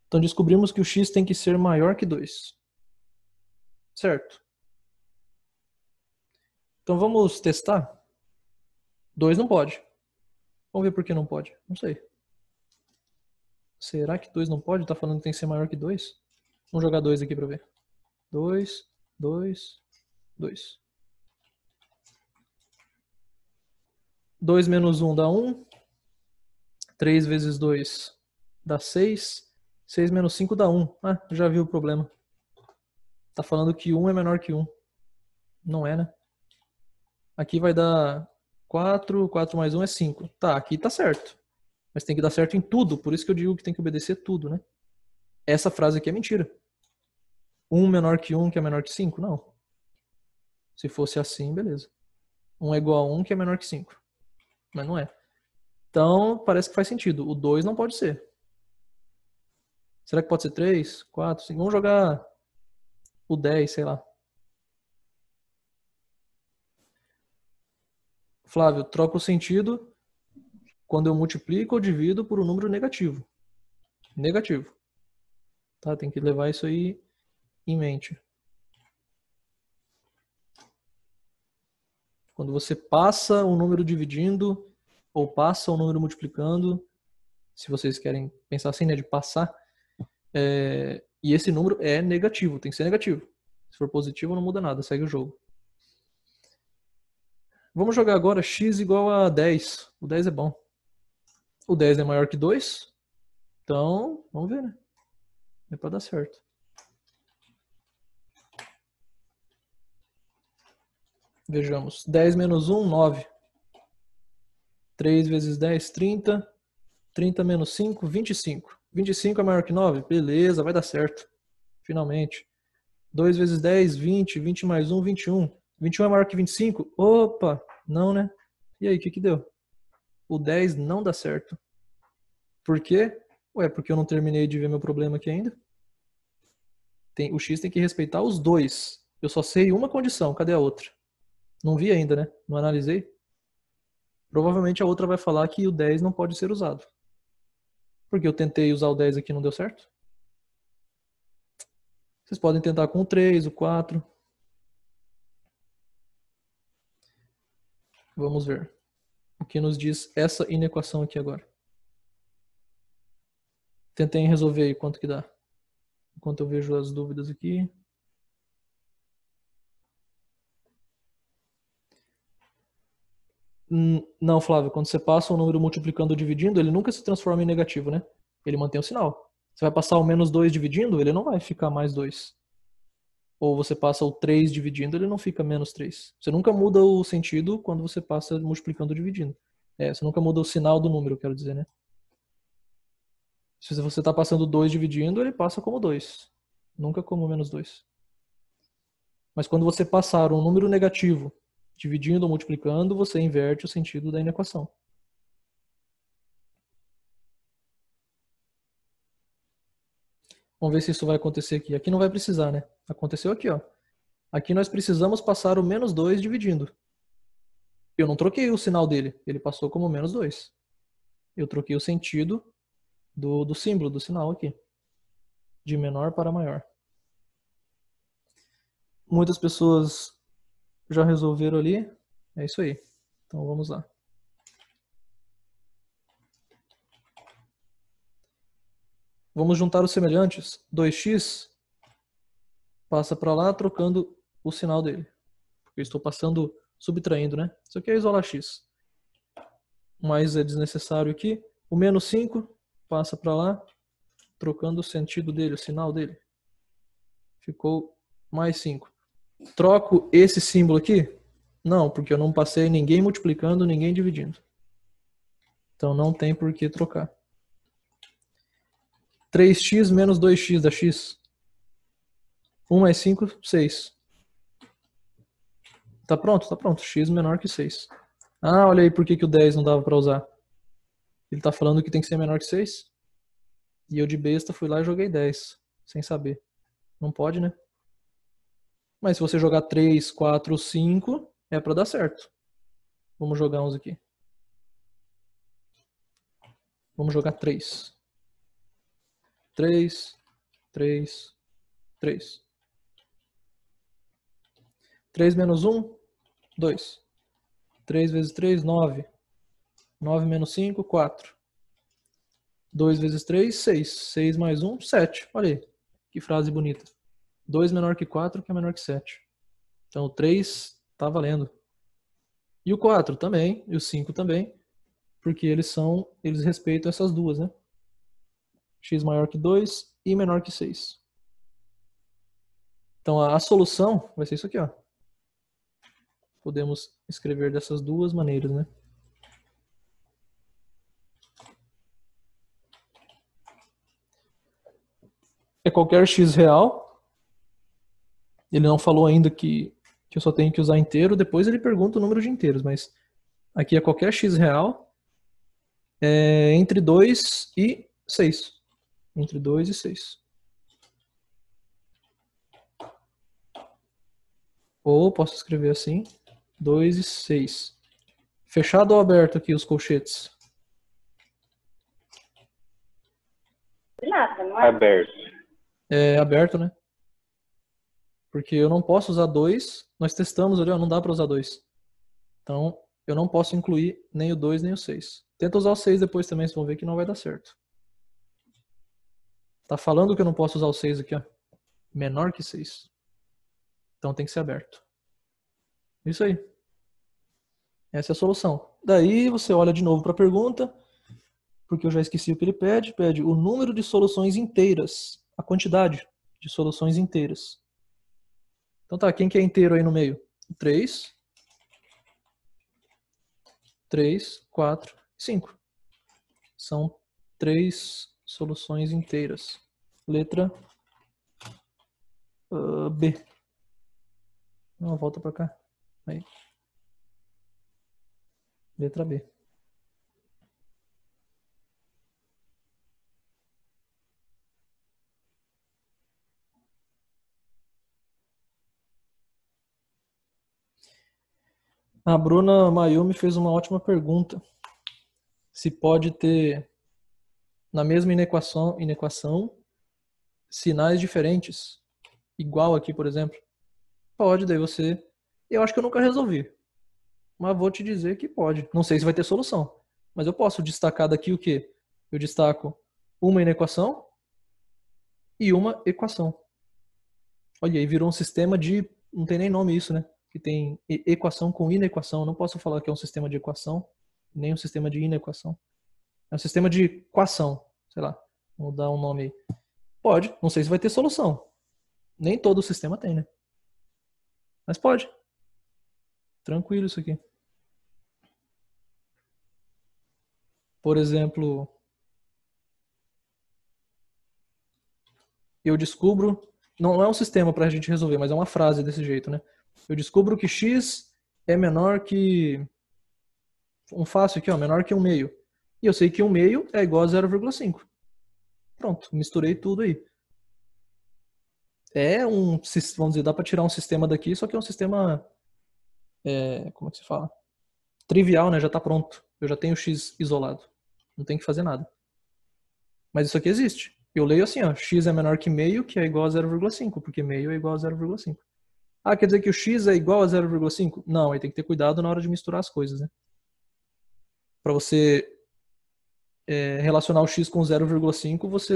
Então descobrimos que o x tem que ser maior que 2. Certo? Então vamos testar. 2 não pode. Vamos ver por que não pode. Não sei. Será que 2 não pode? Tá falando que tem que ser maior que 2? Vamos jogar 2 aqui para ver. 2, 2, 2. 2 menos 1 dá 1. 3 vezes 2 dá 6. 6 menos 5 dá 1. Ah, já vi o problema. Tá falando que 1 é menor que 1. Não é, né? Aqui vai dar 4. 4 mais 1 é 5. Tá, aqui tá certo. Mas tem que dar certo em tudo. Por isso que eu digo que tem que obedecer tudo, né? Essa frase aqui é mentira. 1 menor que 1 que é menor que 5? Não. Se fosse assim, beleza. 1 é igual a 1 que é menor que 5. Mas não é. Então, parece que faz sentido. O 2 não pode ser. Será que pode ser 3, 4, 5? Vamos jogar o 10, sei lá. Flávio, troca o sentido quando eu multiplico ou divido por um número negativo. Negativo. Tá? Tem que levar isso aí em mente. Quando você passa um número dividindo ou passa um número multiplicando, se vocês querem pensar assim, né, de passar, e esse número é negativo, tem que ser negativo. Se for positivo, não muda nada, segue o jogo. Vamos jogar agora x igual a 10. O 10 é bom. O 10 é maior que 2. Então, vamos ver, né? É para dar certo. Vejamos. 10 menos 1, 9. 3 vezes 10, 30. 30 menos 5, 25. 25 é maior que 9? Beleza, vai dar certo. Finalmente. 2 vezes 10, 20. 20 mais 1, 21. 21 é maior que 25? Opa, não, né? E aí, o que deu? O 10 não dá certo. Por quê? Ué, porque eu não terminei de ver meu problema aqui ainda. O x tem que respeitar os dois. Eu só sei uma condição, cadê a outra? Não vi ainda, né? Não analisei. Provavelmente a outra vai falar que o 10 não pode ser usado. Porque eu tentei usar o 10 aqui e não deu certo. Vocês podem tentar com o 3, o 4. Vamos ver o que nos diz essa inequação aqui agora. Tentem resolver aí quanto que dá. Enquanto eu vejo as dúvidas aqui. Não, Flávio, quando você passa um número multiplicando ou dividindo, ele nunca se transforma em negativo, né? Ele mantém o sinal. Você vai passar o menos 2 dividindo, ele não vai ficar mais 2. ou você passa o 3 dividindo, ele não fica menos 3. Você nunca muda o sentido quando você passa multiplicando ou dividindo. Você nunca muda o sinal do número, quero dizer, né? Se você está passando 2 dividindo, ele passa como 2. Nunca como menos 2. Mas quando você passar um número negativo dividindo ou multiplicando, você inverte o sentido da inequação. Vamos ver se isso vai acontecer aqui. Aqui não vai precisar, né? Aconteceu aqui, ó. Aqui nós precisamos passar o menos 2 dividindo. Eu não troquei o sinal dele. Ele passou como menos 2. Eu troquei o sentido do símbolo, do sinal aqui. De menor para maior. Muitas pessoas já resolveram ali. É isso aí. Então vamos lá. Vamos juntar os semelhantes. 2x passa para lá trocando o sinal dele. Porque eu estou passando, subtraindo, né? Isso aqui é isolar x. Mas é desnecessário aqui. O menos 5 passa para lá trocando o sentido dele, o sinal dele. Ficou mais 5. Troco esse símbolo aqui? Não, porque eu não passei ninguém multiplicando, ninguém dividindo. Então não tem por que trocar. 3x menos 2x dá x. 1 mais 5, 6. Tá pronto, tá pronto. X menor que 6. Ah, olha aí por que o 10 não dava para usar. Ele tá falando que tem que ser menor que 6. E eu de besta fui lá e joguei 10. Sem saber. Não pode, né? Mas se você jogar 3, 4, 5, é para dar certo. Vamos jogar uns aqui. Vamos jogar 3. 3, 3, 3. 3 menos 1, 2. 3 vezes 3, 9. 9 menos 5, 4. 2 vezes 3, 6. 6 mais 1, 7. Olha aí, que frase bonita. 2 menor que 4, que é menor que 7. Então o 3 está valendo. E o 4 também, e o 5 também, porque eles respeitam essas duas, né? X maior que 2 e menor que 6. Então a solução vai ser isso aqui, ó. Podemos escrever dessas duas maneiras, né? É qualquer x real. Ele não falou ainda que eu só tenho que usar inteiro. Depois ele pergunta o número de inteiros, mas aqui é qualquer x real entre 2 e 6. Entre 2 e 6. Ou posso escrever assim, 2 e 6. Fechado ou aberto aqui os colchetes? Nada, não é? Aberto. É aberto, né? Porque eu não posso usar 2. Nós testamos ali, ó, não dá para usar 2. Então, eu não posso incluir nem o 2 nem o 6. Tenta usar o 6 depois também, vocês vão ver que não vai dar certo. Tá falando que eu não posso usar o 6 aqui, ó. Menor que 6. Então tem que ser aberto. Isso aí. Essa é a solução. Daí você olha de novo para a pergunta, porque eu já esqueci o que ele pede. Pede o número de soluções inteiras. A quantidade de soluções inteiras. Então tá, quem que é inteiro aí no meio? 3, 4, 5. São 3 soluções inteiras. Letra B. Não, volta para cá. Aí. Letra B. A Bruna Mayumi fez uma ótima pergunta. Se pode ter na mesma inequação sinais diferentes. Igual aqui, por exemplo. Pode, daí você... Eu acho que eu nunca resolvi. Mas vou te dizer que pode. Não sei se vai ter solução. Mas eu posso destacar daqui o quê? Eu destaco uma inequação e uma equação. Olha, aí virou um sistema de... Não tem nem nome isso, né? Que tem equação com inequação. Eu não posso falar que é um sistema de equação, nem um sistema de inequação. É um sistema de equação. Sei lá, vou dar um nome aí. Pode, não sei se vai ter solução. Nem todo sistema tem, né? Mas pode. Tranquilo isso aqui. Por exemplo, eu descubro... Não é um sistema para a gente resolver, mas é uma frase desse jeito, né? Eu descubro que x é menor que... Um fácil aqui, ó, menor que 1/2. E eu sei que 1/2 é igual a 0,5. Pronto, misturei tudo aí. É um... Vamos dizer, dá para tirar um sistema daqui, só que é um sistema... como é que se fala? Trivial, né? Já está pronto. Eu já tenho x isolado. Não tem que fazer nada. Mas isso aqui existe. Eu leio assim, ó, x é menor que meio, que é igual a 0,5, porque meio é igual a 0,5. Ah, quer dizer que o x é igual a 0,5? Não, aí tem que ter cuidado na hora de misturar as coisas, né? Para você relacionar o x com 0,5, você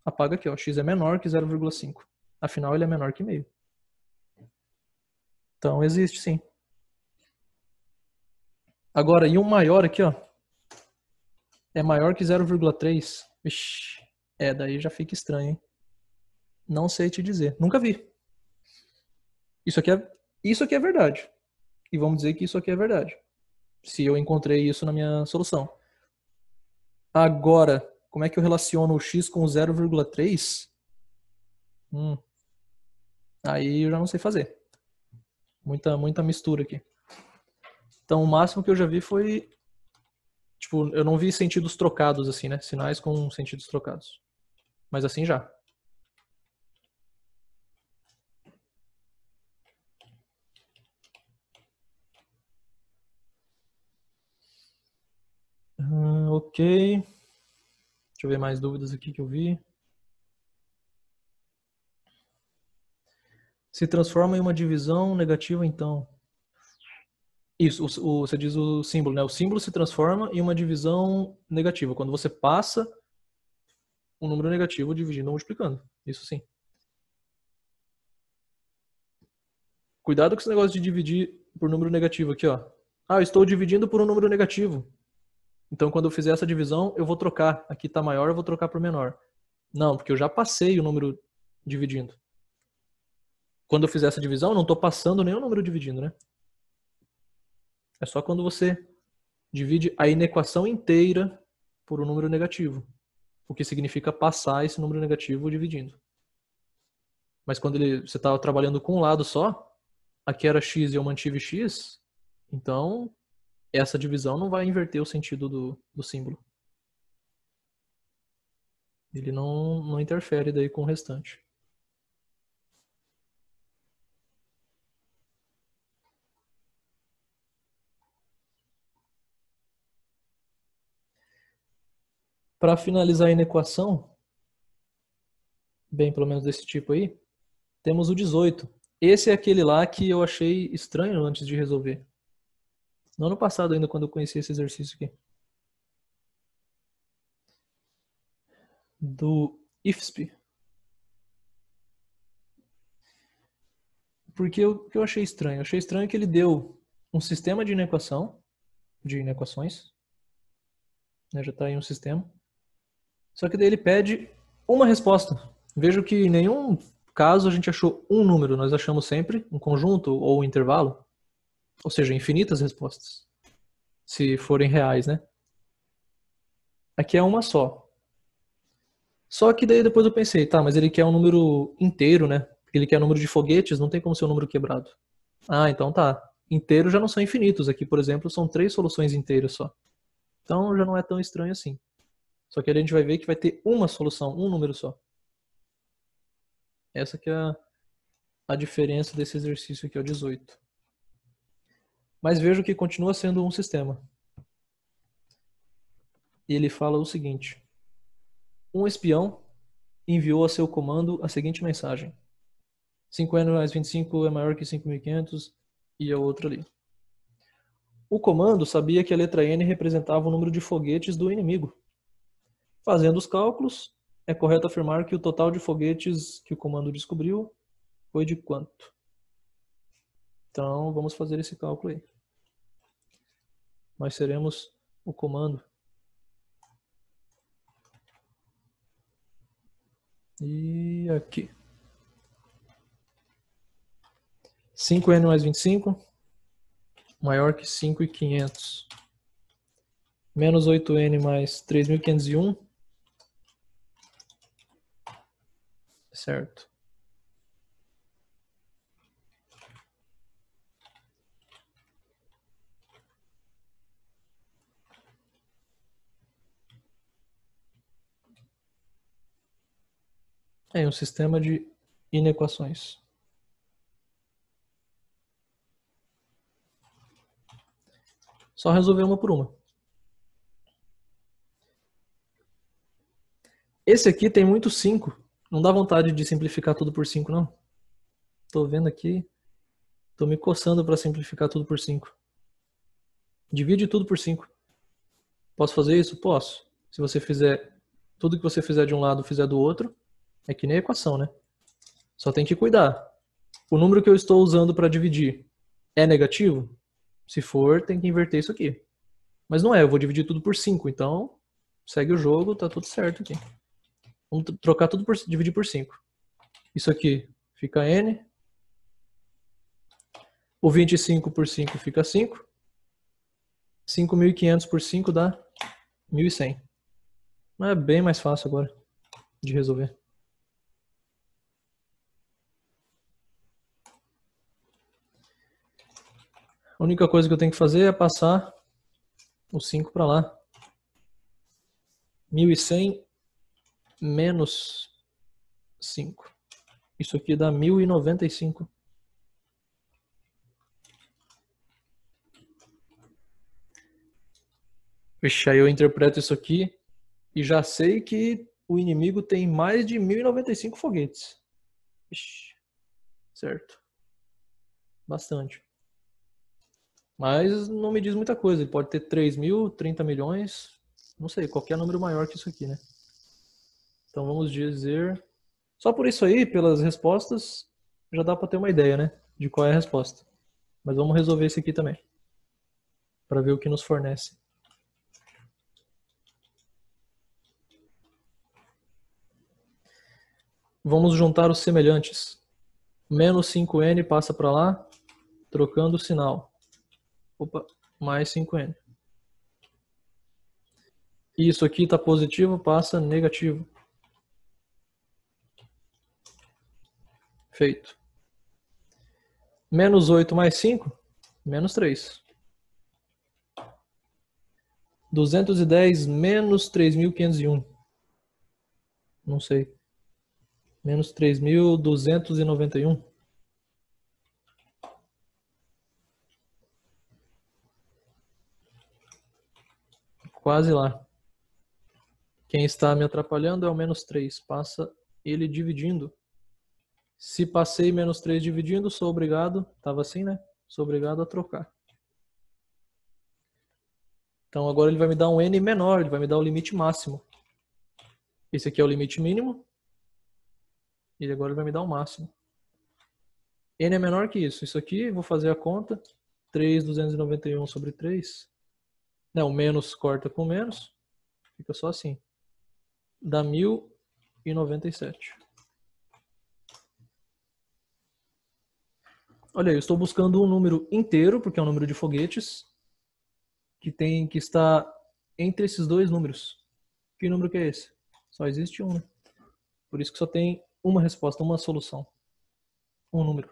apaga aqui, ó, x é menor que 0,5. Afinal, ele é menor que meio. Então, existe sim. Agora, e um maior aqui, ó, é maior que 0,3. Ixi, daí já fica estranho, hein? Não sei te dizer. Nunca vi. Isso aqui é verdade. E vamos dizer que isso aqui é verdade. Se eu encontrei isso na minha solução. Agora, como é que eu relaciono o x com o 0,3? Aí eu já não sei fazer. Muita mistura aqui. Então o máximo que eu já vi foi... Tipo, eu não vi sentidos trocados assim, né? Sinais com sentidos trocados. Mas assim já. Ok. Deixa eu ver mais dúvidas aqui que eu vi. Se transforma em uma divisão negativa, então. Isso, você diz o símbolo, né? O símbolo se transforma em uma divisão negativa. Quando você passa um número negativo dividindo ou multiplicando. Isso sim. Cuidado com esse negócio de dividir por número negativo aqui, ó. Ah, eu estou dividindo por um número negativo. Então, quando eu fizer essa divisão, eu vou trocar. Aqui está maior, eu vou trocar por menor. Não, porque eu já passei o número dividindo. Quando eu fizer essa divisão, eu não estou passando nenhum número dividindo, né? É só quando você divide a inequação inteira por um número negativo. O que significa passar esse número negativo dividindo. Mas quando você está trabalhando com um lado só, aqui era x e eu mantive x, então essa divisão não vai inverter o sentido do símbolo. Ele não interfere daí com o restante. Para finalizar a inequação, bem, pelo menos desse tipo aí, temos o 18. Esse é aquele lá que eu achei estranho antes de resolver. No ano passado ainda, quando eu conheci esse exercício aqui. Do IFSP. Porque o que eu achei estranho? Eu achei estranho que ele deu um sistema de inequações, né, já está em um sistema. Só que daí ele pede uma resposta. Vejo que em nenhum caso a gente achou um número, nós achamos sempre um conjunto ou um intervalo, ou seja, infinitas respostas, se forem reais, né? Aqui é uma só. Só que daí depois eu pensei, tá, mas ele quer um número inteiro, né? Ele quer um número de foguetes, não tem como ser um número quebrado. Ah, então tá. Inteiros já não são infinitos. Aqui, por exemplo, são 3 soluções inteiras só. Então já não é tão estranho assim. Só que a gente vai ver que vai ter uma solução, um número só. Essa que é a diferença desse exercício aqui, é o 18. Mas vejo que continua sendo um sistema. E ele fala o seguinte: um espião enviou a seu comando a seguinte mensagem: 5n mais 25 é maior que 5.500 e a outra ali. O comando sabia que a letra N representava o número de foguetes do inimigo. Fazendo os cálculos, é correto afirmar que o total de foguetes que o comando descobriu foi de quanto? Então, vamos fazer esse cálculo aí. Nós seremos o comando. E aqui. 5n mais 25 maior que 5.500. Menos 8n mais 3.501. Certo. É um sistema de inequações. Só resolver uma por uma. Esse aqui tem muito 5. Não dá vontade de simplificar tudo por 5, não. Tô vendo aqui. Tô me coçando para simplificar tudo por 5. Divide tudo por 5. Posso fazer isso? Posso. Se você fizer tudo que você fizer de um lado, fizer do outro, é que nem equação, né? Só tem que cuidar. O número que eu estou usando para dividir é negativo? Se for, tem que inverter isso aqui. Mas não é, eu vou dividir tudo por 5, então segue o jogo, tá tudo certo aqui. Vamos trocar tudo por dividir por 5. Isso aqui fica n. O 25 por 5 fica 5. 5.500 por 5 dá 1.100. É bem mais fácil agora de resolver. A única coisa que eu tenho que fazer é passar o 5 para lá. 1.100 menos 5. Isso aqui dá 1.095. Vixe, aí eu interpreto isso aqui e já sei que o inimigo tem mais de 1.095 foguetes. Vixe, certo. Bastante. Mas não me diz muita coisa. Ele pode ter 3.000, 30 milhões. Não sei, qualquer número maior que isso aqui, né? Então vamos dizer... Só por isso aí, pelas respostas, já dá para ter uma ideia, né? De qual é a resposta. Mas vamos resolver esse aqui também. Para ver o que nos fornece. Vamos juntar os semelhantes. Menos 5n passa para lá, trocando o sinal. Opa, mais 5n. E isso aqui está positivo, passa negativo. Feito. Menos 8 mais 5, menos 3. 210 menos 3.501. Não sei. Menos 3.291. Quase lá. Quem está me atrapalhando é o menos 3. Passa ele dividindo. Se passei menos 3 dividindo, sou obrigado... Estava assim, né? Sou obrigado a trocar. Então agora ele vai me dar um n menor. Ele vai me dar o limite máximo. Esse aqui é o limite mínimo. E agora ele vai me dar o máximo. N é menor que isso. Isso aqui, vou fazer a conta. 3.291 sobre 3. Não, menos corta com menos. Fica só assim. Dá 1.097. Olha aí, eu estou buscando um número inteiro, porque é um número de foguetes, que está entre esses dois números. Que número que é esse? Só existe um, né? Por isso que só tem uma resposta, uma solução. Um número.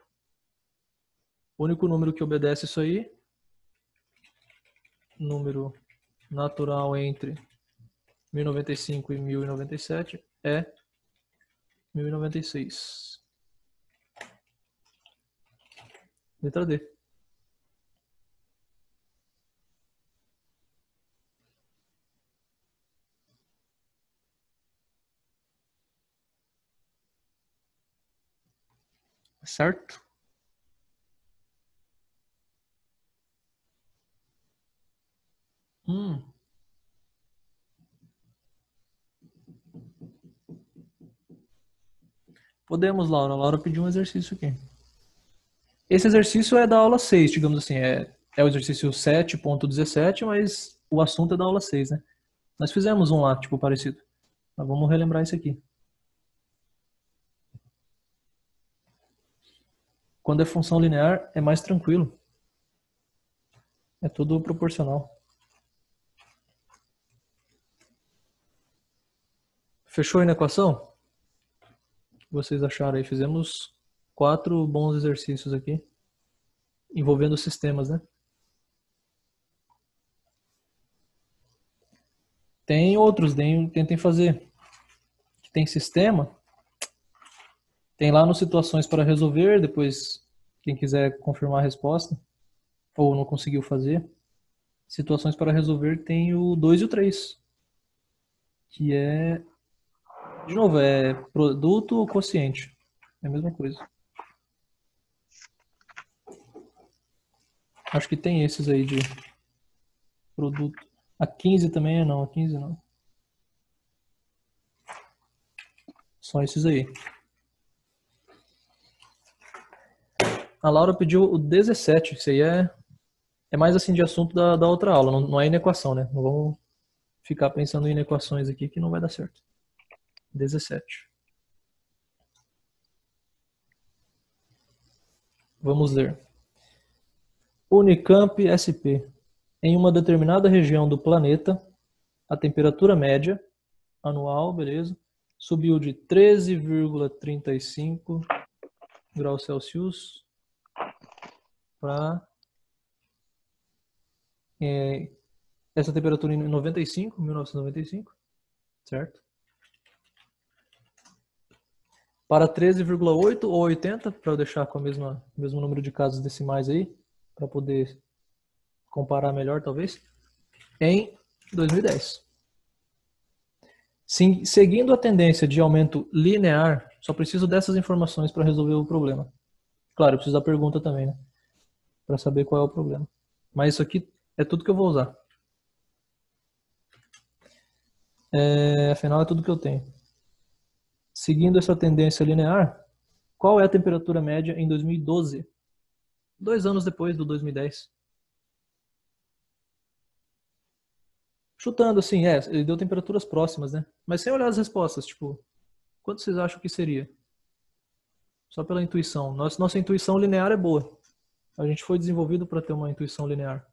O único número que obedece isso aí, número natural entre 1.095 e 1.097, é 1.096. Letra D. Certo? Podemos, Laura. A Laura pediu um exercício aqui. Esse exercício é da aula 6, digamos assim. É o exercício 7.17, mas o assunto é da aula 6, né? Nós fizemos um lá, tipo, parecido. Mas vamos relembrar isso aqui. Quando é função linear, é mais tranquilo. É tudo proporcional. Fechou aí na equação? O que vocês acharam aí? Fizemos 4 bons exercícios aqui, envolvendo sistemas, né? Tem outros, tentem fazer. Que tem sistema, tem lá no situações para resolver, depois quem quiser confirmar a resposta, ou não conseguiu fazer. Situações para resolver tem o 2 e o 3, que é, de novo, é produto ou quociente. É a mesma coisa. Acho que tem esses aí de produto. A 15 também é não, a 15 não. Só esses aí. A Laura pediu o 17, isso aí é mais assim de assunto da outra aula, não é inequação, né? Não vamos ficar pensando em inequações aqui que não vai dar certo. 17. Vamos ler. Unicamp SP. Em uma determinada região do planeta, a temperatura média anual, beleza, subiu de 13,35 graus Celsius para essa temperatura em 1995, certo? Para 13,8 ou 80, para eu deixar com o mesmo número de casos decimais aí, para poder comparar melhor, talvez, em 2010. Sim, seguindo a tendência de aumento linear, só preciso dessas informações para resolver o problema. Claro, eu preciso da pergunta também, né? Para saber qual é o problema. Mas isso aqui é tudo que eu vou usar. Afinal, é tudo que eu tenho. Seguindo essa tendência linear, qual é a temperatura média em 2012? 2 anos depois do 2010. Chutando assim, ele deu temperaturas próximas, né? Mas sem olhar as respostas, tipo, quanto vocês acham que seria? Só pela intuição. Nossa intuição linear é boa. A gente foi desenvolvido para ter uma intuição linear.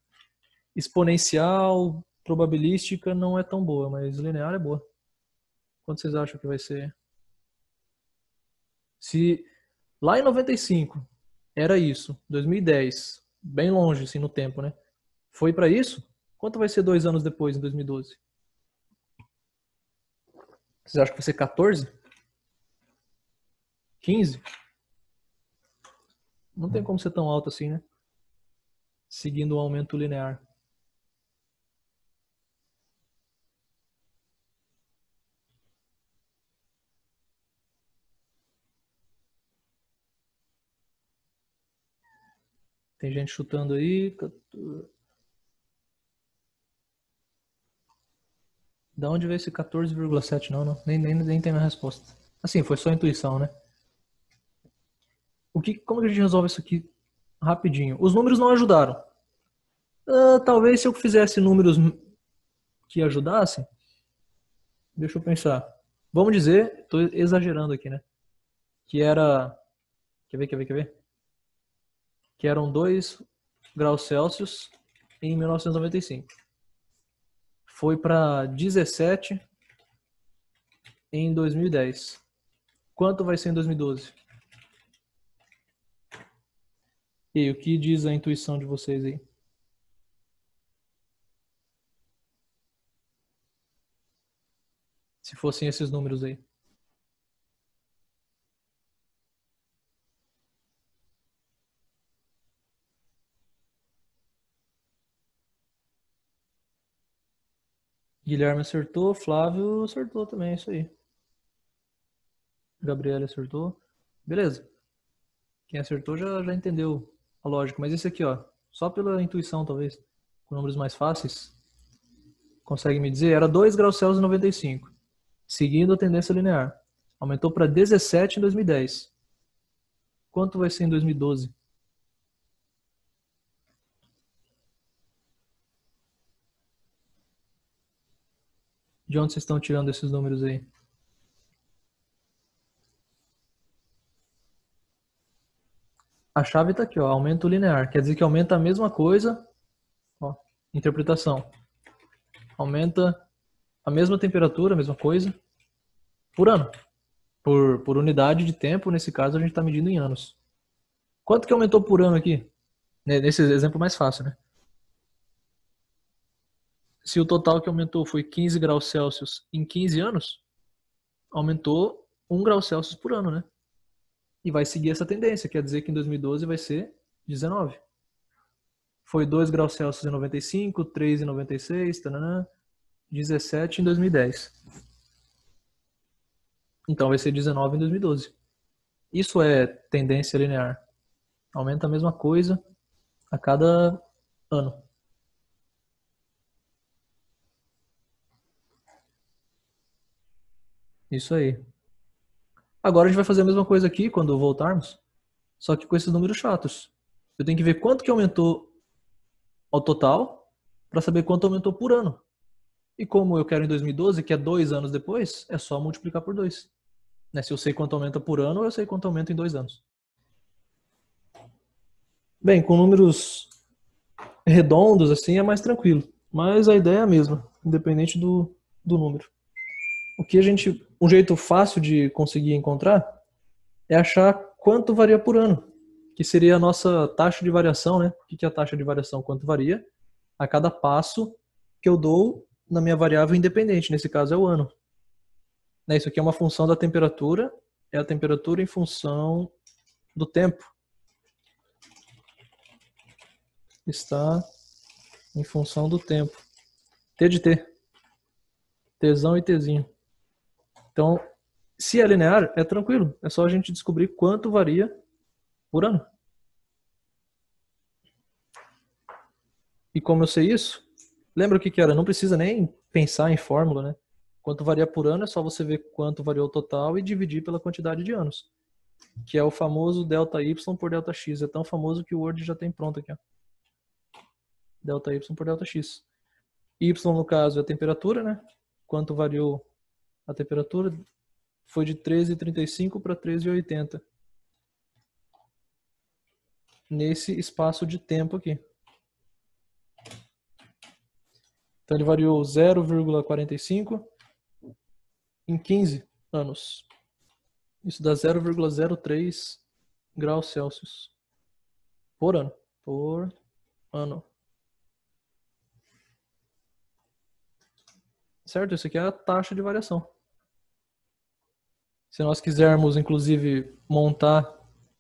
Exponencial, probabilística não é tão boa, mas linear é boa. Quanto vocês acham que vai ser? Se lá em 95 era isso, 2010, bem longe assim no tempo, né? Foi para isso? Quanto vai ser 2 anos depois, em 2012? Vocês acham que vai ser 14? 15? Não tem como ser tão alto assim, né? Seguindo o aumento linear. Tem gente chutando aí. Da onde veio esse 14,7? Não, não. Nem tem minha resposta. Assim, foi só intuição, né? Como que a gente resolve isso aqui rapidinho? Os números não ajudaram. Talvez se eu fizesse números que ajudassem. Deixa eu pensar. Vamos dizer, estou exagerando aqui, né? Que era. Quer ver? Que eram 2 graus Celsius em 1995. Foi para 17 em 2010. Quanto vai ser em 2012? E aí, o que diz a intuição de vocês aí? Se fossem esses números aí. Guilherme acertou, Flávio acertou também, isso aí. Gabriela acertou. Beleza. Quem acertou já entendeu a lógica. Mas esse aqui, ó, só pela intuição, talvez, com números mais fáceis, consegue me dizer? Era 2 graus Celsius em 95, seguindo a tendência linear. Aumentou para 17 em 2010. Quanto vai ser em 2012? De onde vocês estão tirando esses números aí? A chave está aqui, ó, aumento linear. Quer dizer que aumenta a mesma coisa. Ó, interpretação. Aumenta a mesma temperatura, a mesma coisa, por ano. Por unidade de tempo, nesse caso a gente está medindo em anos. Quanto que aumentou por ano aqui? Nesse exemplo mais fácil, né? Se o total que aumentou foi 15 graus Celsius em 15 anos, aumentou 1 grau Celsius por ano, né? E vai seguir essa tendência, quer dizer que em 2012 vai ser 19. Foi 2 graus Celsius em 95, 3 em 96, tananã, 17 em 2010. Então vai ser 19 em 2012. Isso é tendência linear. Aumenta a mesma coisa a cada ano. Isso aí. Agora a gente vai fazer a mesma coisa aqui quando voltarmos, só que com esses números chatos. Eu tenho que ver quanto que aumentou ao total para saber quanto aumentou por ano. E como eu quero em 2012, que é 2 anos depois, é só multiplicar por 2. Né? Se eu sei quanto aumenta por ano, eu sei quanto aumenta em 2 anos. Bem, com números redondos assim é mais tranquilo. Mas a ideia é a mesma, independente do número. Um jeito fácil de conseguir encontrar é achar quanto varia por ano, que seria a nossa taxa de variação, né? O que é a taxa de variação? Quanto varia a cada passo que eu dou na minha variável independente, nesse caso é o ano. Né? Isso aqui é uma função da temperatura, é a temperatura em função do tempo. Está em função do tempo. T de T. Tzão e Tzinho. Então, se é linear, é tranquilo. É só a gente descobrir quanto varia por ano. E como eu sei isso, lembra o que era? Não precisa nem pensar em fórmula, né? Quanto varia por ano é só você ver quanto variou o total e dividir pela quantidade de anos. Que é o famoso ΔY por ΔX. É tão famoso que o Word já tem pronto aqui. Ó. ΔY por ΔX. Y, no caso, é a temperatura, né? Quanto variou a temperatura? Foi de 13,35 para 13,80. Nesse espaço de tempo aqui. Então ele variou 0,45 em 15 anos. Isso dá 0,03 graus Celsius por ano. Por ano. Certo? Isso aqui é a taxa de variação. Se nós quisermos, inclusive, montar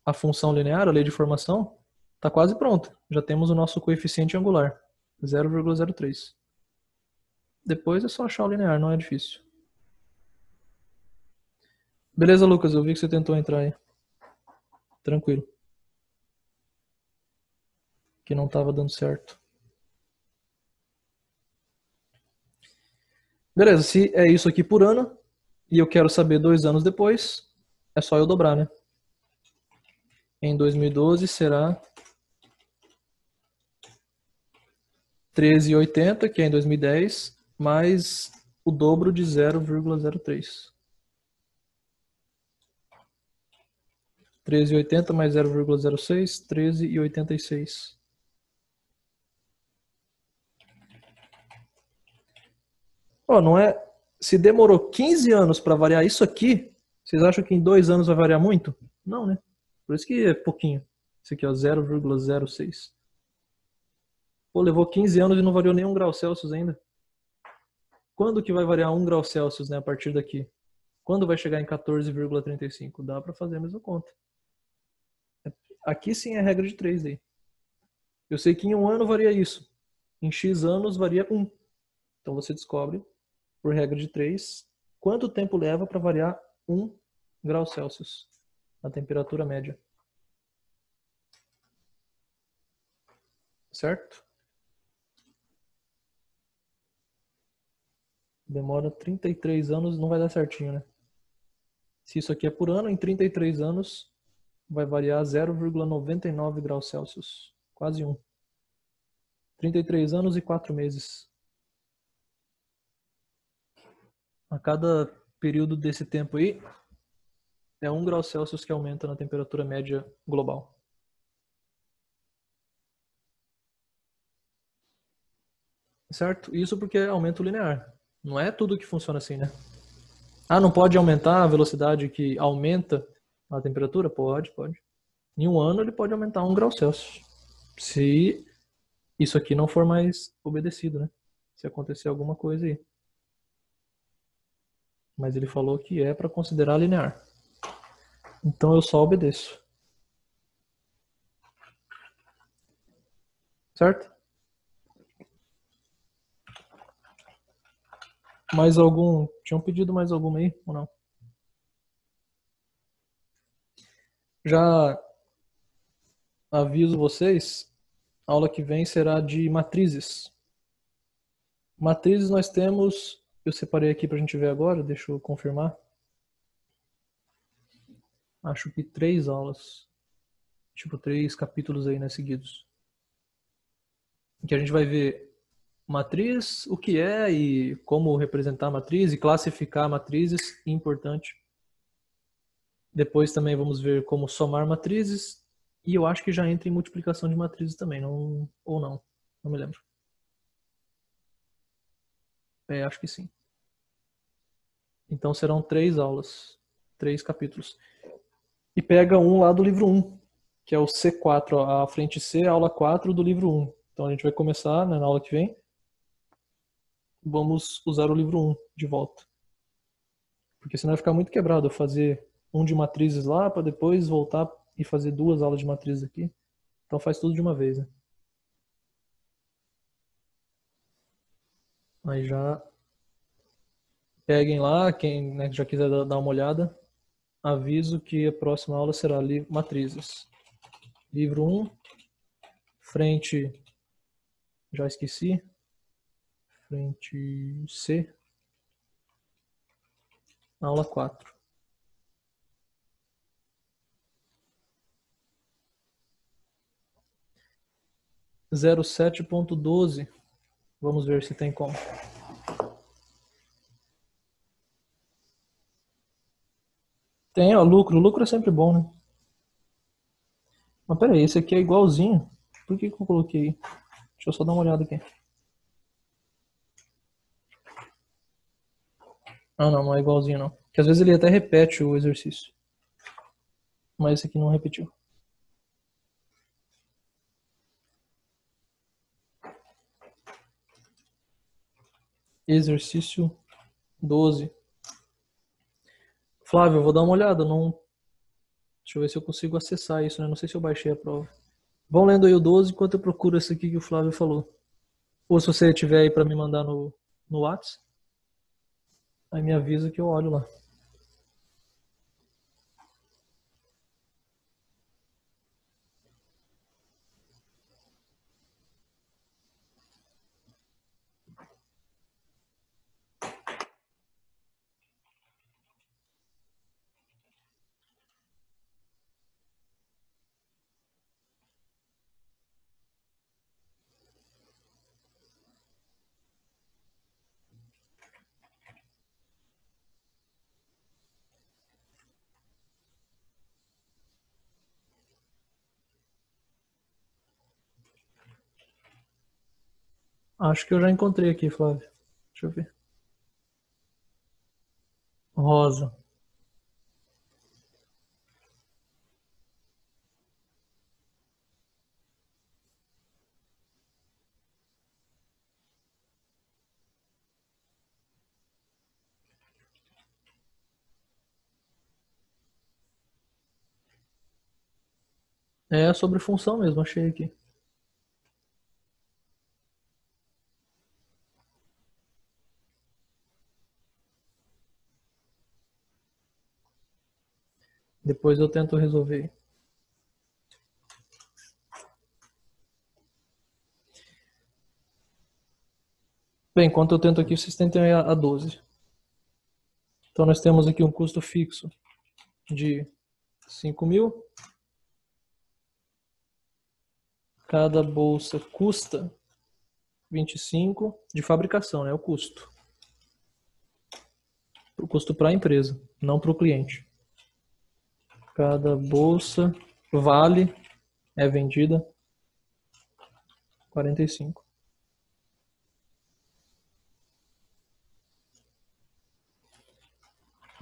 a função linear, a lei de formação, está quase pronta. Já temos o nosso coeficiente angular, 0,03. Depois é só achar o linear, não é difícil. Beleza, Lucas, eu vi que você tentou entrar aí. Tranquilo. Que não estava dando certo. Beleza, se é isso aqui por ano, e eu quero saber 2 anos depois, é só eu dobrar, né? Em 2012 será 13,80, que é em 2010, mais o dobro de 0,03. 13,80 mais 0,06, 13,86. Ó, não é... Se demorou 15 anos para variar isso aqui, vocês acham que em 2 anos vai variar muito? Não, né? Por isso que é pouquinho. Isso aqui, ó, 0,06. Pô, levou 15 anos e não variou nem 1 grau Celsius ainda. Quando que vai variar 1 grau Celsius, né, a partir daqui? Quando vai chegar em 14,35? Dá para fazer a mesma conta. Aqui sim é a regra de 3 aí. Eu sei que em 1 ano varia isso. Em X anos varia 1. Então você descobre, por regra de 3, quanto tempo leva para variar 1 grau Celsius na temperatura média. Certo? Demora 33 anos, não vai dar certinho, né? Se isso aqui é por ano, em 33 anos vai variar 0,99 graus Celsius. Quase 1. 33 anos e 4 meses. A cada período desse tempo aí, é 1 grau Celsius que aumenta na temperatura média global. certo? Isso porque é aumento linear. Não é tudo que funciona assim, né? Ah, não pode aumentar a velocidade que aumenta a temperatura? Pode, pode. Em um ano ele pode aumentar 1 grau Celsius. Se isso aqui não for mais obedecido, né? Se acontecer alguma coisa aí. Mas ele falou que é para considerar linear. Então eu só obedeço. Certo? Mais algum? Tinham pedido mais alguma aí ou não? Já aviso vocês, a aula que vem será de matrizes. Matrizes nós temos, eu separei aqui para a gente ver agora, deixa eu confirmar. Acho que 3 aulas, tipo 3 capítulos aí, né, seguidos. Em que a gente vai ver matriz, o que é e como representar a matriz e classificar matrizes, importante. Depois também vamos ver como somar matrizes e eu acho que já entra em multiplicação de matrizes também, não, ou não me lembro. Acho que sim. Então serão 3 aulas, 3 capítulos. E pega um lá do livro 1, que é o C4, ó, a frente C, aula 4 do livro 1. Então a gente vai começar, né, na aula que vem. Vamos usar o livro 1 de volta. Porque senão vai ficar muito quebrado eu fazer um de matrizes lá para depois voltar e fazer 2 aulas de matrizes aqui. Então faz tudo de uma vez, né? Aí já peguem lá, quem, né, já quiser dar uma olhada, aviso que a próxima aula será matrizes. Livro 1, frente, já esqueci, frente C, aula 4. 07.12, vamos ver se tem como. Tem, ó, lucro. Lucro é sempre bom, né? Mas peraí, esse aqui é igualzinho. Por que eu coloquei? Deixa eu só dar uma olhada aqui. Ah, não, não é igualzinho não. Porque às vezes ele até repete o exercício. Mas esse aqui não repetiu. Exercício 12. Flávio, eu vou dar uma olhada. Não... Deixa eu ver se eu consigo acessar isso, né? Não sei se eu baixei a prova. Vão lendo aí o 12 enquanto eu procuro esse aqui que o Flávio falou. Ou se você tiver aí pra me mandar no WhatsApp, aí me avisa que eu olho lá. Acho que eu já encontrei aqui, Flávio. Deixa eu ver. Rosa. É sobre função mesmo, achei aqui. Depois eu tento resolver. Bem, enquanto eu tento aqui, vocês tentem a 12. Então nós temos aqui um custo fixo de 5.000. Cada bolsa custa 25 de fabricação, né? O custo. O custo para a empresa, não para o cliente. Cada bolsa vale, é vendida 45.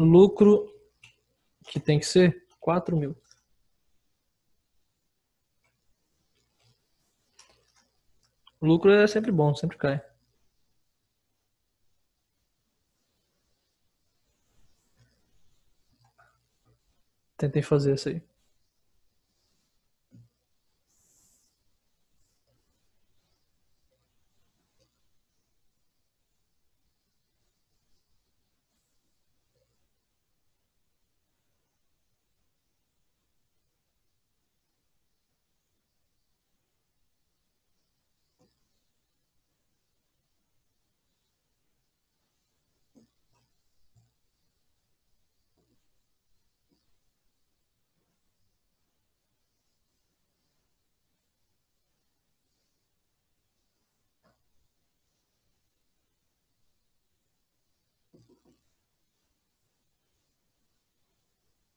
lucro que tem que ser 4.000. O lucro é sempre bom, sempre cai. Tentei fazer isso aí.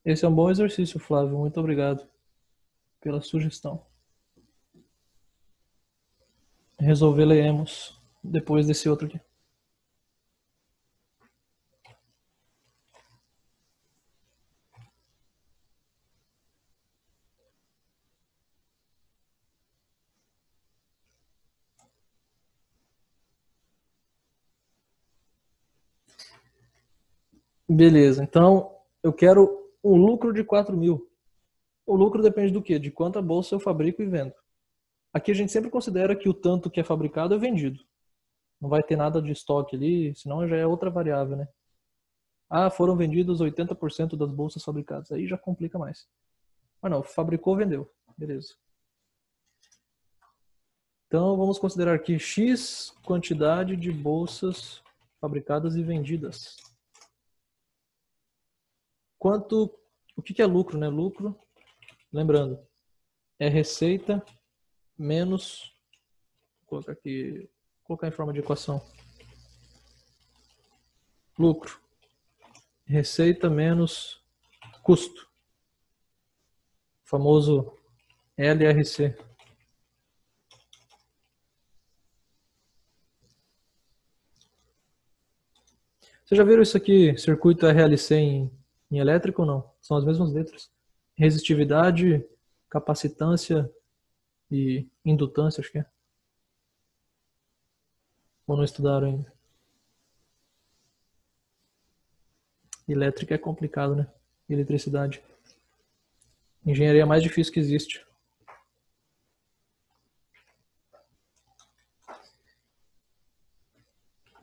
Esse é um bom exercício, Flávio. Muito obrigado pela sugestão. Resolveremos depois desse outro aqui. Beleza, então eu quero um lucro de 4.000. O lucro depende do quê? De quanta bolsa eu fabrico e vendo. Aqui a gente sempre considera que o tanto que é fabricado é vendido. Não vai ter nada de estoque ali, senão já é outra variável, né? Ah, foram vendidos 80% das bolsas fabricadas. Aí já complica mais. Mas não, fabricou, vendeu. Beleza. Então vamos considerar aqui X quantidade de bolsas fabricadas e vendidas. O que é lucro, né? Lucro, lembrando, é receita menos, vou colocar em forma de equação. Lucro, receita menos custo. O famoso LRC. Vocês já viram isso aqui, circuito RLC em elétrico ou não? São as mesmas letras. Resistividade, capacitância e indutância, acho que é. Ou não estudaram ainda? Elétrica é complicado, né? Eletricidade. Engenharia mais difícil que existe.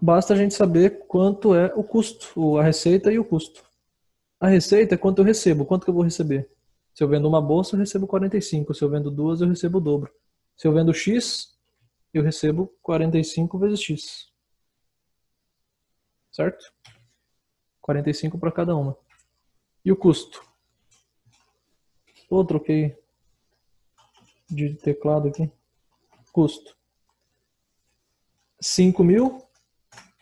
Basta a gente saber quanto é o custo, a receita e o custo. A receita é quanto eu recebo, quanto que eu vou receber. Se eu vendo uma bolsa, eu recebo 45. Se eu vendo duas, eu recebo o dobro. Se eu vendo X, eu recebo 45 vezes X. Certo? 45 para cada uma. E o custo? Troquei de teclado aqui. Custo. 5.000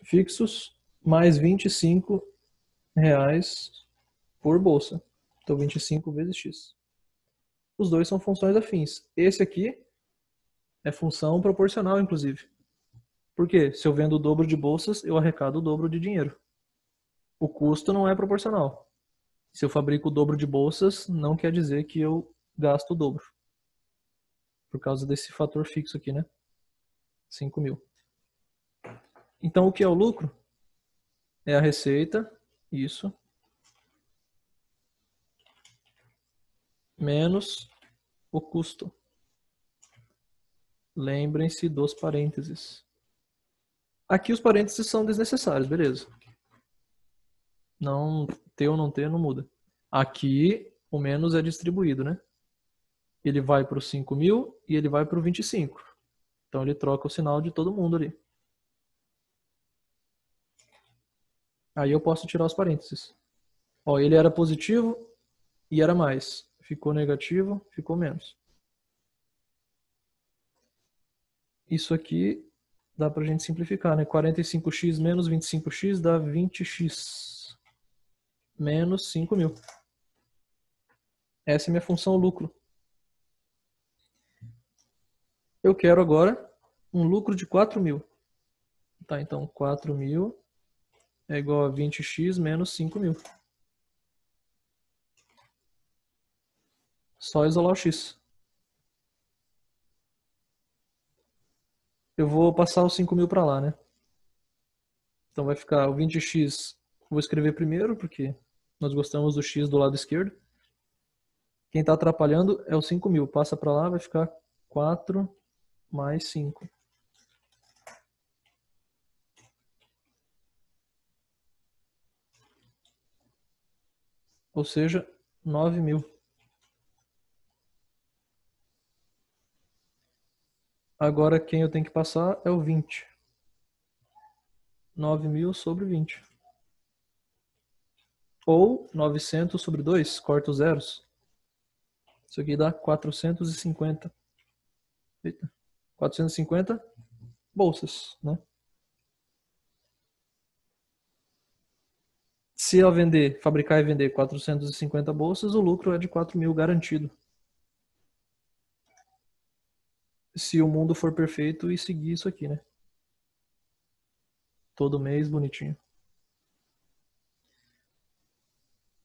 fixos mais R$ 25 por bolsa. Então 25 vezes X. Os dois são funções afins. Esse aqui é função proporcional, inclusive. Por quê? Se eu vendo o dobro de bolsas, eu arrecado o dobro de dinheiro. O custo não é proporcional. Se eu fabrico o dobro de bolsas, não quer dizer que eu gasto o dobro. Por causa desse fator fixo aqui, né? 5.000. Então, o que é o lucro? É a receita, isso, menos o custo. Lembrem-se dos parênteses. Aqui os parênteses são desnecessários, beleza. Não ter ou não ter não muda. Aqui o menos é distribuído, né? Ele vai para o 5.000 e ele vai para o 25. Então ele troca o sinal de todo mundo ali. Aí eu posso tirar os parênteses. Ó, ele era positivo e era mais. Ficou negativo, ficou menos. Isso aqui dá pra gente simplificar, né? 45x menos 25x dá 20x. Menos 5.000. Essa é a minha função lucro. Eu quero agora um lucro de 4.000. Tá, então 4.000 é igual a 20x menos 5.000. Só isolar o x. Eu vou passar os 5.000 para lá, né? Então vai ficar o 20x, vou escrever primeiro, porque nós gostamos do x do lado esquerdo. Quem está atrapalhando é o 5.000. Passa para lá, vai ficar 4 mais 5. Ou seja, 9.000. Agora quem eu tenho que passar é o 20. 9.000 sobre 20. Ou 900 sobre 2, corta os zeros. Isso aqui dá 450. Eita. 450 bolsas, né? Se eu vender, fabricar e vender 450 bolsas, o lucro é de 4.000 garantido. Se o mundo for perfeito e seguir isso aqui, né? Todo mês, bonitinho.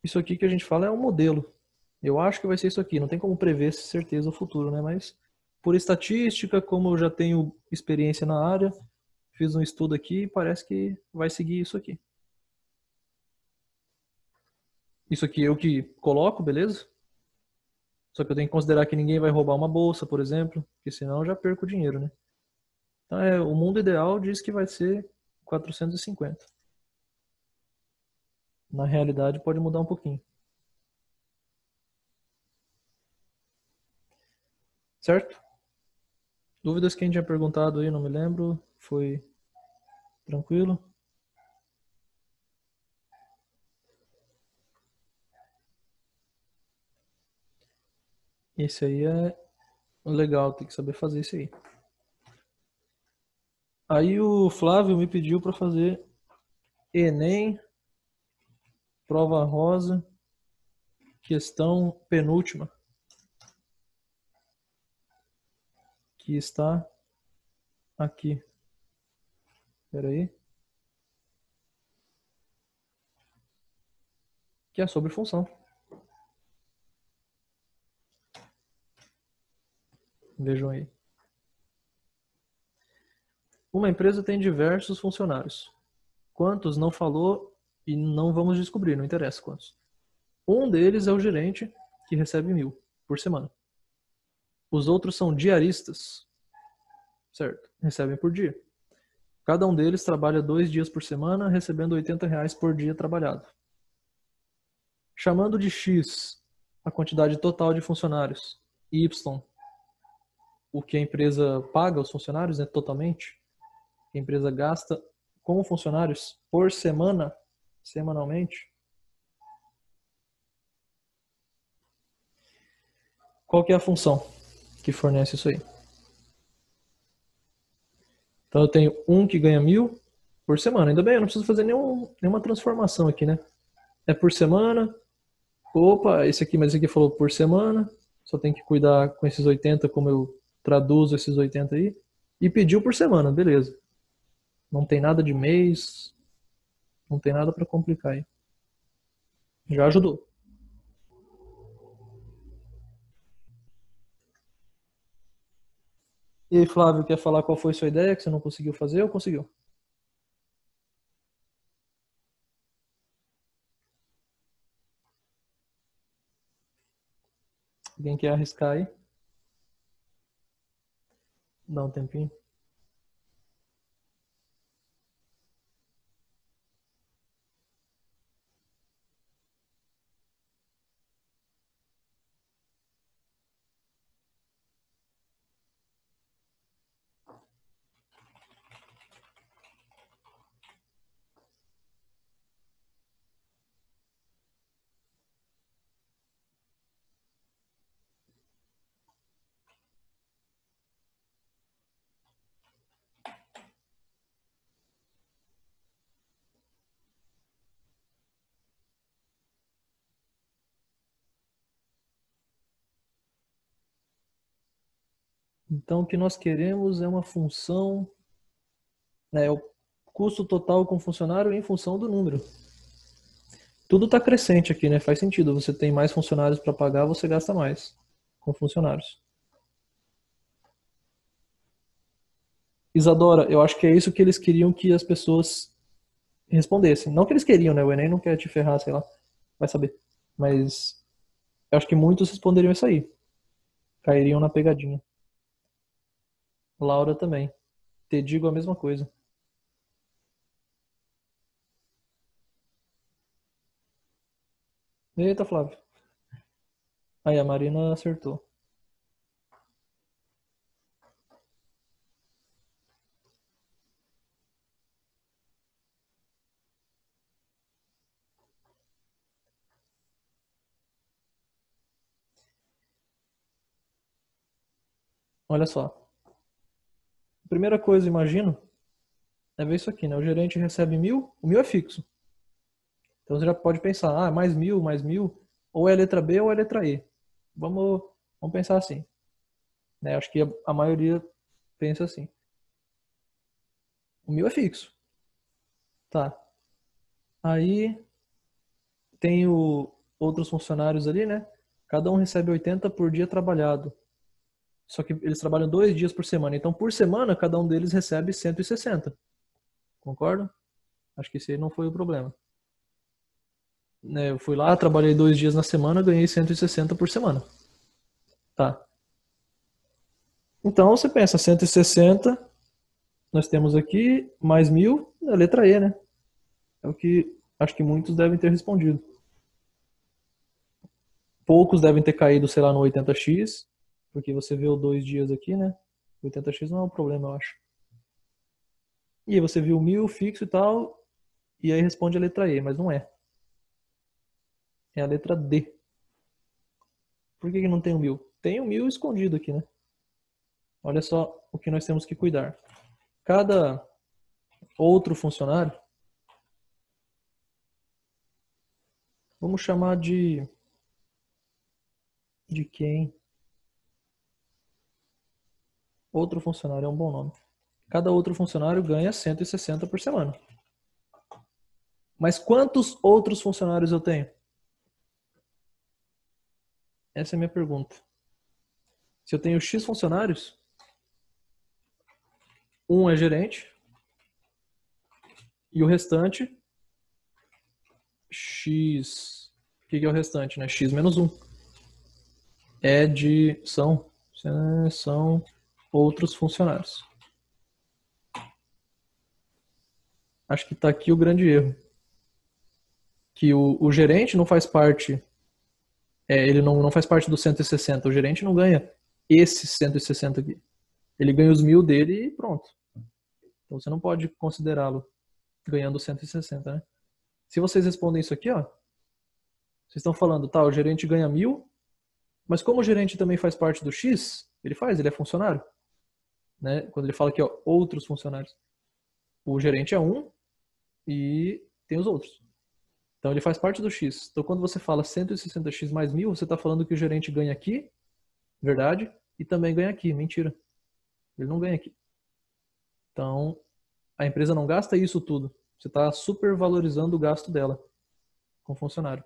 Isso aqui que a gente fala é um modelo. Eu acho que vai ser isso aqui. Não tem como prever certeza o futuro, né? Mas por estatística, como eu já tenho experiência na área, fiz um estudo aqui e parece que vai seguir isso aqui. Isso aqui eu que coloco, beleza? Só que eu tenho que considerar que ninguém vai roubar uma bolsa, por exemplo, porque senão eu já perco o dinheiro, né? Então o mundo ideal diz que vai ser 450. Na realidade pode mudar um pouquinho. Certo? Dúvidas quem tinha perguntado aí, não me lembro. Foi tranquilo? Esse aí é legal, tem que saber fazer isso aí. Aí o Flávio me pediu para fazer Enem, prova rosa, questão penúltima, que está aqui. Espera aí. Que é sobre função. Vejam aí. Uma empresa tem diversos funcionários. Quantos não falou e não vamos descobrir, não interessa quantos. Um deles é o gerente, que recebe 1.000 por semana. Os outros são diaristas, certo? Recebem por dia. Cada um deles trabalha 2 dias por semana, recebendo R$ 80 por dia trabalhado. Chamando de X a quantidade total de funcionários, Y o que a empresa paga aos funcionários, né, totalmente, que a empresa gasta com funcionários por semana, semanalmente. Qual que é a função que fornece isso aí? Então eu tenho um que ganha 1.000 por semana. Ainda bem, eu não preciso fazer nenhuma transformação aqui, né? É por semana. Opa, esse aqui, mas esse aqui falou por semana. Só tem que cuidar com esses 80, como eu traduzo esses 80 aí. E pediu por semana, beleza. Não tem nada de mês. Não tem nada para complicar aí. Já ajudou. E aí, Flávio, quer falar qual foi sua ideia que você não conseguiu fazer ou conseguiu? Alguém quer arriscar aí? Dá um tempinho. Então, o que nós queremos é uma função, né, o custo total com funcionário em função do número. Tudo está crescente aqui, né? Faz sentido. Você tem mais funcionários para pagar, você gasta mais. com funcionários. Isadora, eu acho que é isso que eles queriam que as pessoas respondessem. Não que eles queriam, né? O Enem não quer te ferrar, sei lá. Vai saber. Mas eu acho que muitos responderiam isso aí. Cairiam na pegadinha. Laura também. Te digo a mesma coisa. Eita, Flávio. Aí, a Marina acertou. Olha só. A primeira coisa, imagino, é ver isso aqui, né? O gerente recebe 1.000, o 1.000 é fixo. Então você já pode pensar, mais 1.000, mais 1.000, ou é a letra B ou é a letra E. Vamos pensar assim, né? Acho que a maioria pensa assim. O 1.000 é fixo. Tá. Aí tem outros funcionários ali, né? Cada um recebe 80 por dia trabalhado. Só que eles trabalham 2 dias por semana. Então, por semana, cada um deles recebe 160. Concorda? Acho que esse aí não foi o problema. Né, eu fui lá, trabalhei 2 dias na semana, ganhei 160 por semana. Tá. Então, você pensa, 160, nós temos aqui, mais 1.000, é a letra E, né? É o que acho que muitos devem ter respondido. Poucos devem ter caído, sei lá, no 80x, porque você viu 2 dias aqui, né? 80x não é um problema, eu acho. E aí você viu 1.000 fixo e tal, e aí responde a letra E, mas não é. É a letra D. Por que que não tem o 1.000? Tem o 1.000 escondido aqui, né? Olha só o que nós temos que cuidar. Cada outro funcionário, vamos chamar de quem? Outro funcionário é um bom nome. Cada outro funcionário ganha 160 por semana. Mas quantos outros funcionários eu tenho? Essa é a minha pergunta. Se eu tenho X funcionários, um é gerente e o restante, X. O que é o restante, né? X menos 1. São outros funcionários. Acho que está aqui o grande erro. Que o gerente não faz parte, ele não faz parte do 160. O gerente não ganha esses 160 aqui. Ele ganha os 1.000 dele e pronto. Então você não pode considerá-lo ganhando 160, né? Se vocês respondem isso aqui, ó, vocês estão falando, tá, o gerente ganha 1.000, mas como o gerente também faz parte do X, ele é funcionário, né? Quando ele fala aqui, ó, outros funcionários, o gerente é um e tem os outros. Então ele faz parte do X. Então quando você fala 160x mais 1.000, você está falando que o gerente ganha aqui, verdade, e também ganha aqui, mentira. Ele não ganha aqui. Então a empresa não gasta isso tudo. Você está supervalorizando o gasto dela com funcionário.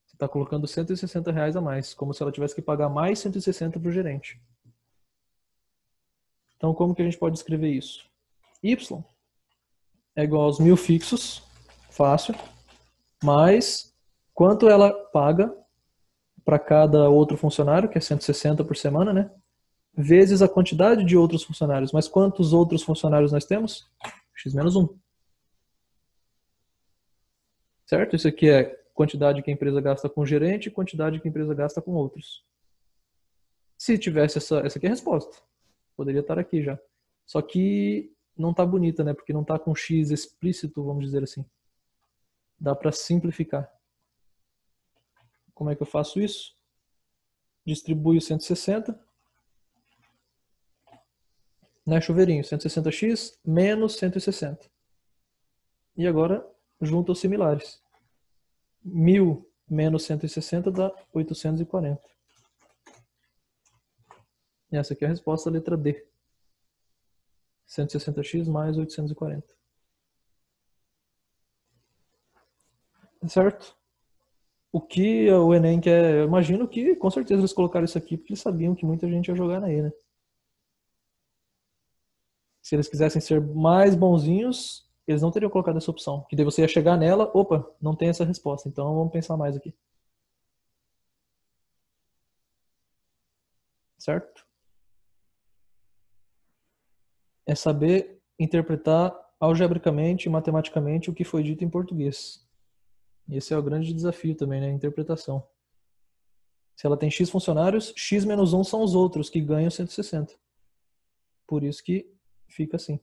Você está colocando R$ 160 a mais, como se ela tivesse que pagar mais 160 para o gerente. Então, como que a gente pode escrever isso? Y é igual aos 1.000 fixos, fácil, mais quanto ela paga para cada outro funcionário, que é 160 por semana, né? Vezes a quantidade de outros funcionários. Mas quantos outros funcionários nós temos? X menos 1. Certo? Isso aqui é quantidade que a empresa gasta com o gerente e quantidade que a empresa gasta com outros. Se tivesse essa aqui é a resposta. Poderia estar aqui já. Só que não está bonita, né? Porque não está com X explícito, vamos dizer assim. Dá para simplificar. Como é que eu faço isso? Distribuo 160. Né, chuveirinho, 160x menos 160. E agora junta os similares. 1.000 menos 160 dá 840. E essa aqui é a resposta da letra D. 160x mais 840. Certo? O que o Enem quer, eu imagino que com certeza eles colocaram isso aqui porque eles sabiam que muita gente ia jogar na E, né? Se eles quisessem ser mais bonzinhos, eles não teriam colocado essa opção. Que daí você ia chegar nela, opa, não tem essa resposta, então vamos pensar mais aqui. Certo? É saber interpretar algebricamente e matematicamente o que foi dito em português. Esse é o grande desafio também, né? A interpretação. Se ela tem X funcionários, X menos 1 são os outros que ganham 160. Por isso que fica assim.